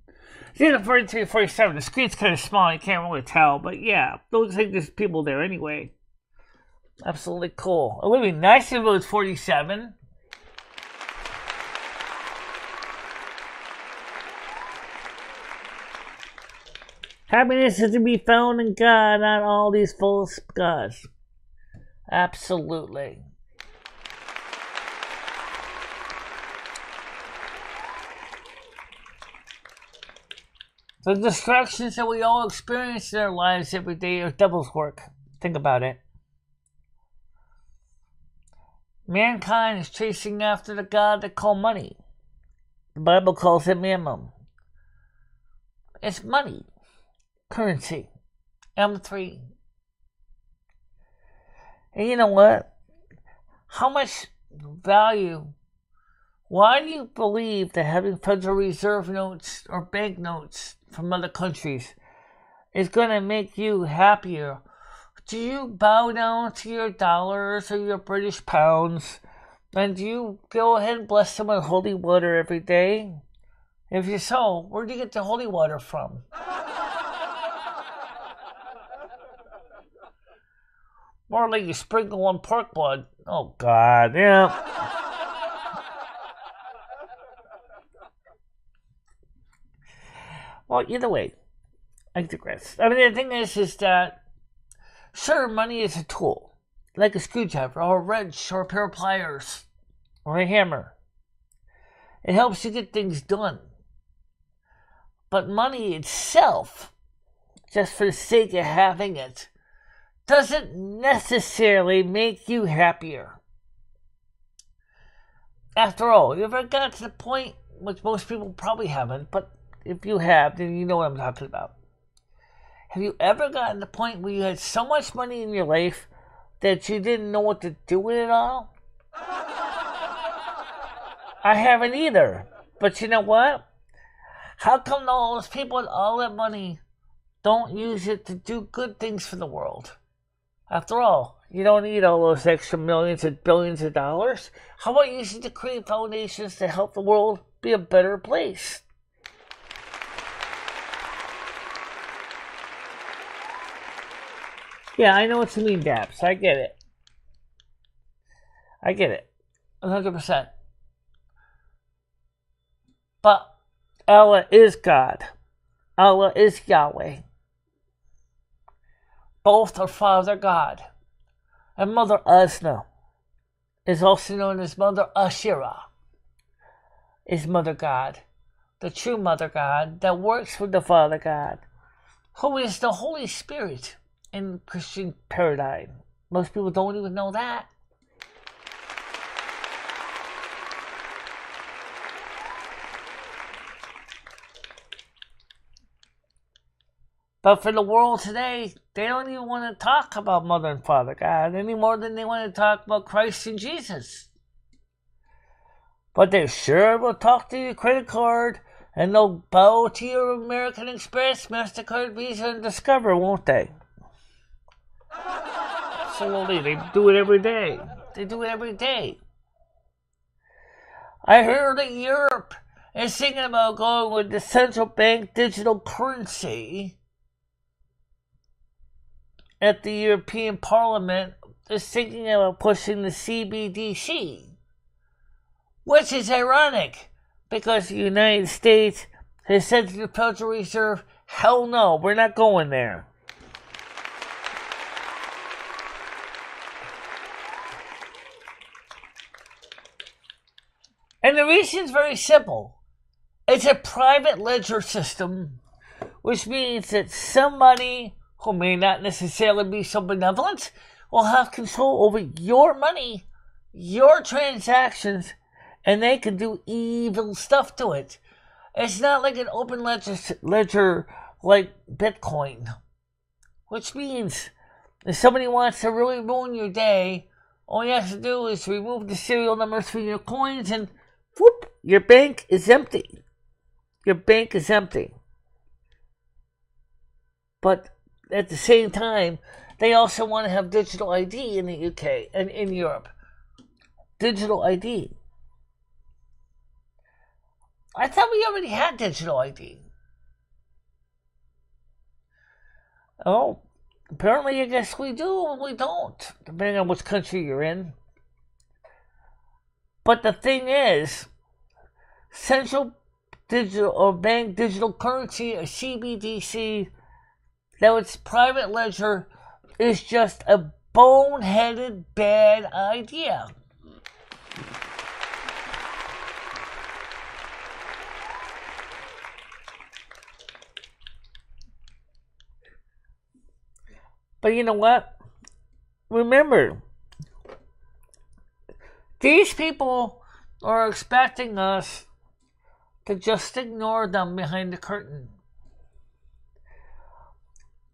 It's either 43 or 47. The screen's kind of small. You can't really tell. But yeah, it looks like there's people there anyway. Absolutely cool. It would be nice if it was 47. Happiness is to be found in God, not all these false gods. Absolutely. The distractions that we all experience in our lives every day are devil's work. Think about it. Mankind is chasing after the God they call money. The Bible calls it mammon. It's money. Currency. M3. And you know what? How much value? Why do you believe that having Federal Reserve notes or bank notes from other countries is going to make you happier? Do you bow down to your dollars or your British pounds? And do you go ahead and bless them with holy water every day? If you so, where do you get the holy water from? More like you sprinkle on pork blood. Oh, God, yeah. Well, either way, I digress. I mean, the thing is that, sure, money is a tool, like a screwdriver, or a wrench, or a pair of pliers, or a hammer. It helps you get things done. But money itself, just for the sake of having it, doesn't necessarily make you happier. After all, you ever got to the point, which most people probably haven't, but if you have, then you know what I'm talking about. Have you ever gotten to the point where you had so much money in your life that you didn't know what to do with it all? I haven't either. But you know what? How come all those people with all that money don't use it to do good things for the world? After all, you don't need all those extra millions and billions of dollars. How about using to create foundations to help the world be a better place? Yeah, I know what you mean, Daps. I get it. 100%. But Allah is God. Allah is Yahweh. Both are Father God. And Mother Asna is also known as Mother Ashira, is Mother God, the true Mother God that works with the Father God, who is the Holy Spirit in Christian paradigm. Most people don't even know that. But for the world today, they don't even want to talk about Mother and Father God any more than they want to talk about Christ and Jesus. But they sure will talk to your credit card, and they'll bow to your American Express, MasterCard, Visa, and Discover, won't they? Absolutely, they do it every day. I heard that Europe is thinking about going with the central bank digital currency. At the European Parliament is thinking about pushing the CBDC, which is ironic because the United States has said to the Federal Reserve, hell no, we're not going there. And the reason is very simple. It's a private ledger system, which means that somebody who may not necessarily be so benevolent will have control over your money, your transactions, and they can do evil stuff to it. It's not like an open ledger like Bitcoin, which means if somebody wants to really ruin your day, all you have to do is remove the serial numbers from your coins and whoop, your bank is empty. Your bank is empty. But at the same time, they also want to have digital ID in the UK and in Europe. Digital ID. I thought we already had digital ID. Oh, apparently I guess we do and we don't, depending on which country you're in. But the thing is, central digital or bank digital currency, or CBDC, that its private ledger is just a boneheaded bad idea. But you know what? Remember, these people are expecting us to just ignore them behind the curtain.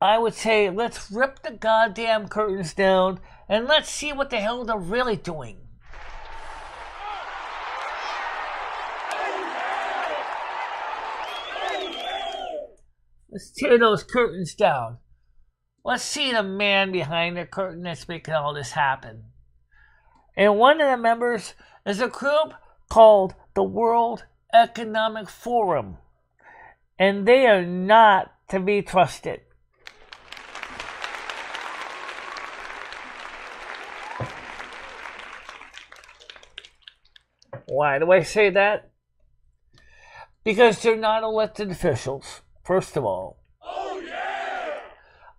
I would say, let's rip the goddamn curtains down and let's see what the hell they're really doing. Let's tear those curtains down. Let's see the man behind the curtain that's making all this happen. And one of the members is a group called the World Economic Forum. And they are not to be trusted. Why do I say that? Because they're not elected officials, first of all. Oh, yeah!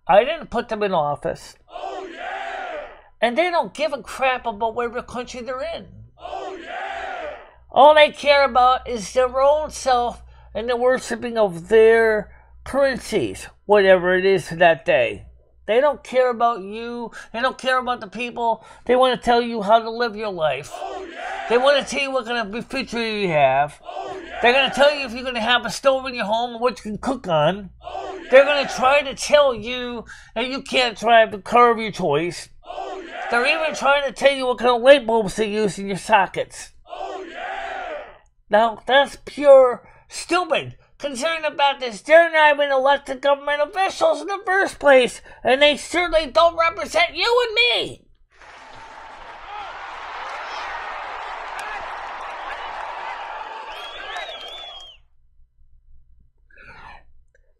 I didn't put them in office. Oh, yeah! And they don't give a crap about whatever country they're in. Oh, yeah! All they care about is their own self and the worshipping of their currencies, whatever it is for that day. They don't care about you. They don't care about the people. They want to tell you how to live your life. Oh, yeah! They want to tell you what kind of refrigerator you have. Oh, yeah! They're going to tell you if you're going to have a stove in your home and what you can cook on. Oh, yeah! They're going to try to tell you that you can't drive the car of your choice. Oh, yeah! They're even trying to tell you what kind of light bulbs they use in your sockets. Oh, yeah! Now, that's pure stupid. Considering about this, they're not even elected government officials in the first place, and they certainly don't represent you and me.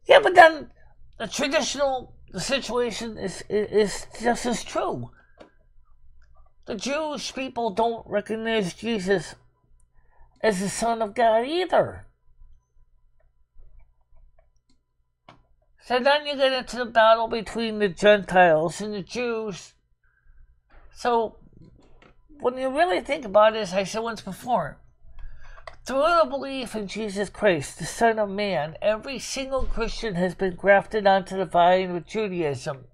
Yeah, but then the situation is just as true. The Jewish people don't recognize Jesus as the Son of God either. So then you get into the battle between the Gentiles and the Jews. So when you really think about it, as I said once before, through the belief in Jesus Christ, the Son of Man, every single Christian has been grafted onto the vine with Judaism.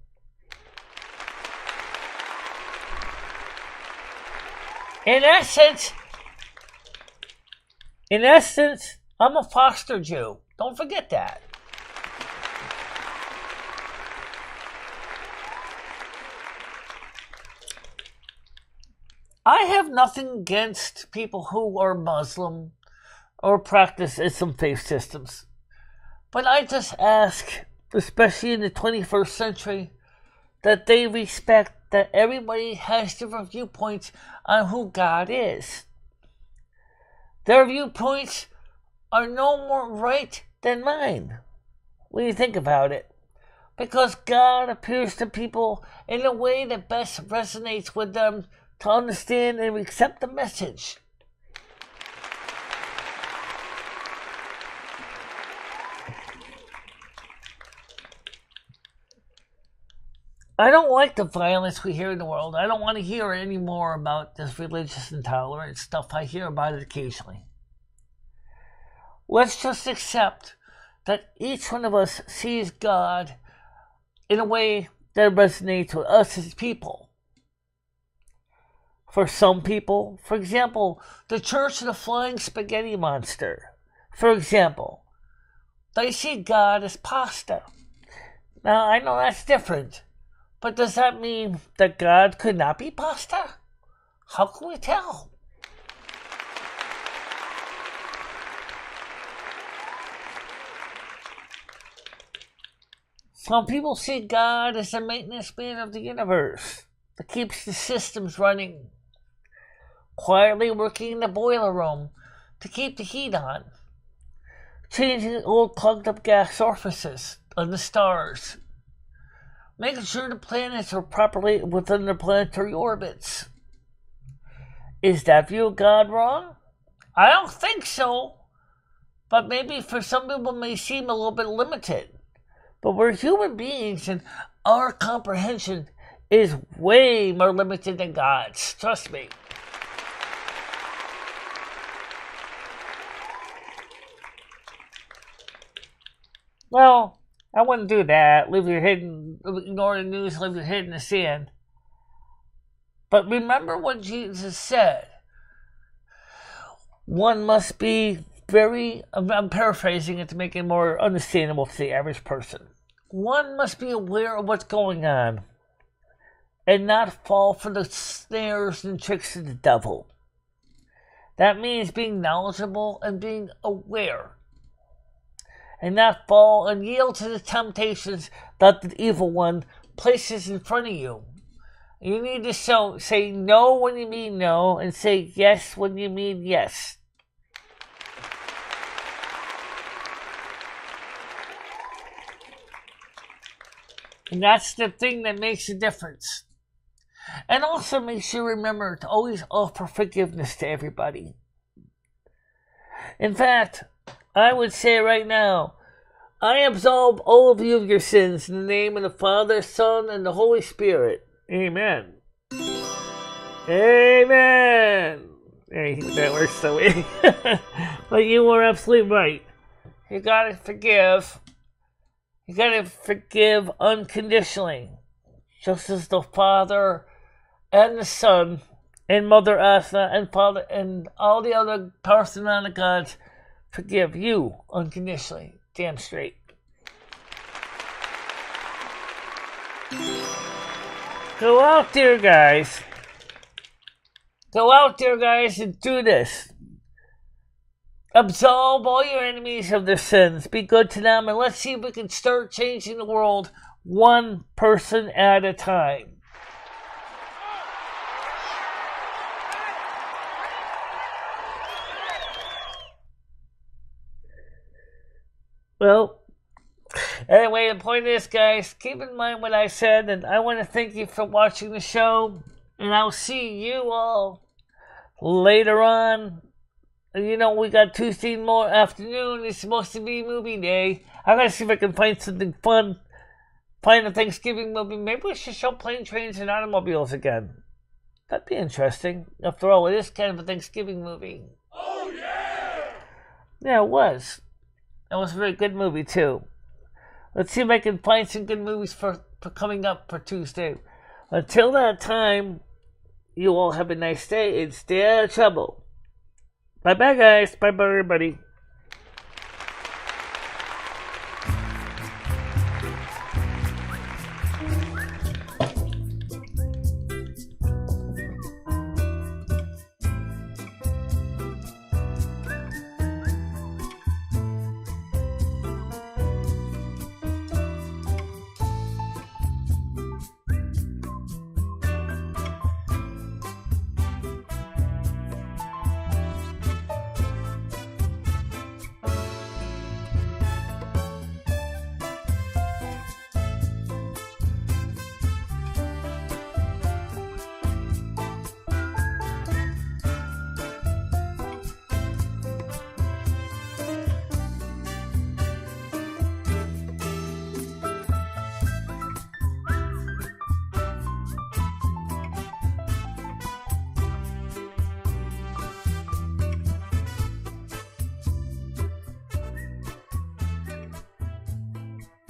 In essence, I'm a foster Jew. Don't forget that. I have nothing against people who are Muslim or practice Islam faith systems. But I just ask, especially in the 21st century, that they respect that everybody has different viewpoints on who God is. Their viewpoints are no more right than mine when you think about it. Because God appears to people in a way that best resonates with them to understand and accept the message. I don't like the violence we hear in the world. I don't want to hear any more about this religious intolerance stuff. I hear about it occasionally. Let's just accept that each one of us sees God in a way that resonates with us as people. For some people, for example, the Church of the Flying Spaghetti Monster, for example, they see God as pasta. Now, I know that's different, but does that mean that God could not be pasta? How can we tell? Some people see God as the maintenance man of the universe that keeps the systems running, quietly working in the boiler room to keep the heat on, changing old clogged up gas surfaces on the stars, making sure the planets are properly within their planetary orbits. Is that view of God wrong? I don't think so, but maybe for some people it may seem a little bit limited. But we're human beings and our comprehension is way more limited than God's. Trust me. Well, I wouldn't do that. Leave your head in, ignore the news, leave your head in the sand. But remember what Jesus said. One must be I'm paraphrasing it to make it more understandable to the average person. One must be aware of what's going on and not fall for the snares and tricks of the devil. That means being knowledgeable and being aware and not fall and yield to the temptations that the evil one places in front of you. You need to say no when you mean no and say yes when you mean yes. And that's the thing that makes a difference. And also makes you remember to always offer forgiveness to everybody. In fact, I would say right now, I absolve all of you of your sins in the name of the Father, Son, and the Holy Spirit. Amen. Amen. Hey, that works that way. But you were absolutely right. You gotta forgive. You gotta forgive unconditionally. Just as the Father and the Son and Mother Earth and Father and all the other Parthenon gods forgive you unconditionally. Damn straight. Go out there, guys. Go out there, guys, and do this. Absolve all your enemies of their sins. Be good to them, and let's see if we can start changing the world one person at a time. Well, anyway, the point is, guys, keep in mind what I said, and I want to thank you for watching the show, and I'll see you all later on. You know, we got Tuesday more afternoon. It's supposed to be movie day. I gotta see if I can find something fun. Find a Thanksgiving movie. Maybe we should show Planes, Trains, and Automobiles again. That'd be interesting. After all, it is kind of a Thanksgiving movie. Oh, yeah! Yeah, it was. It was a very good movie, too. Let's see if I can find some good movies for coming up for Tuesday. Until that time, you all have a nice day and stay out of trouble. Bye-bye, guys. Bye-bye, everybody.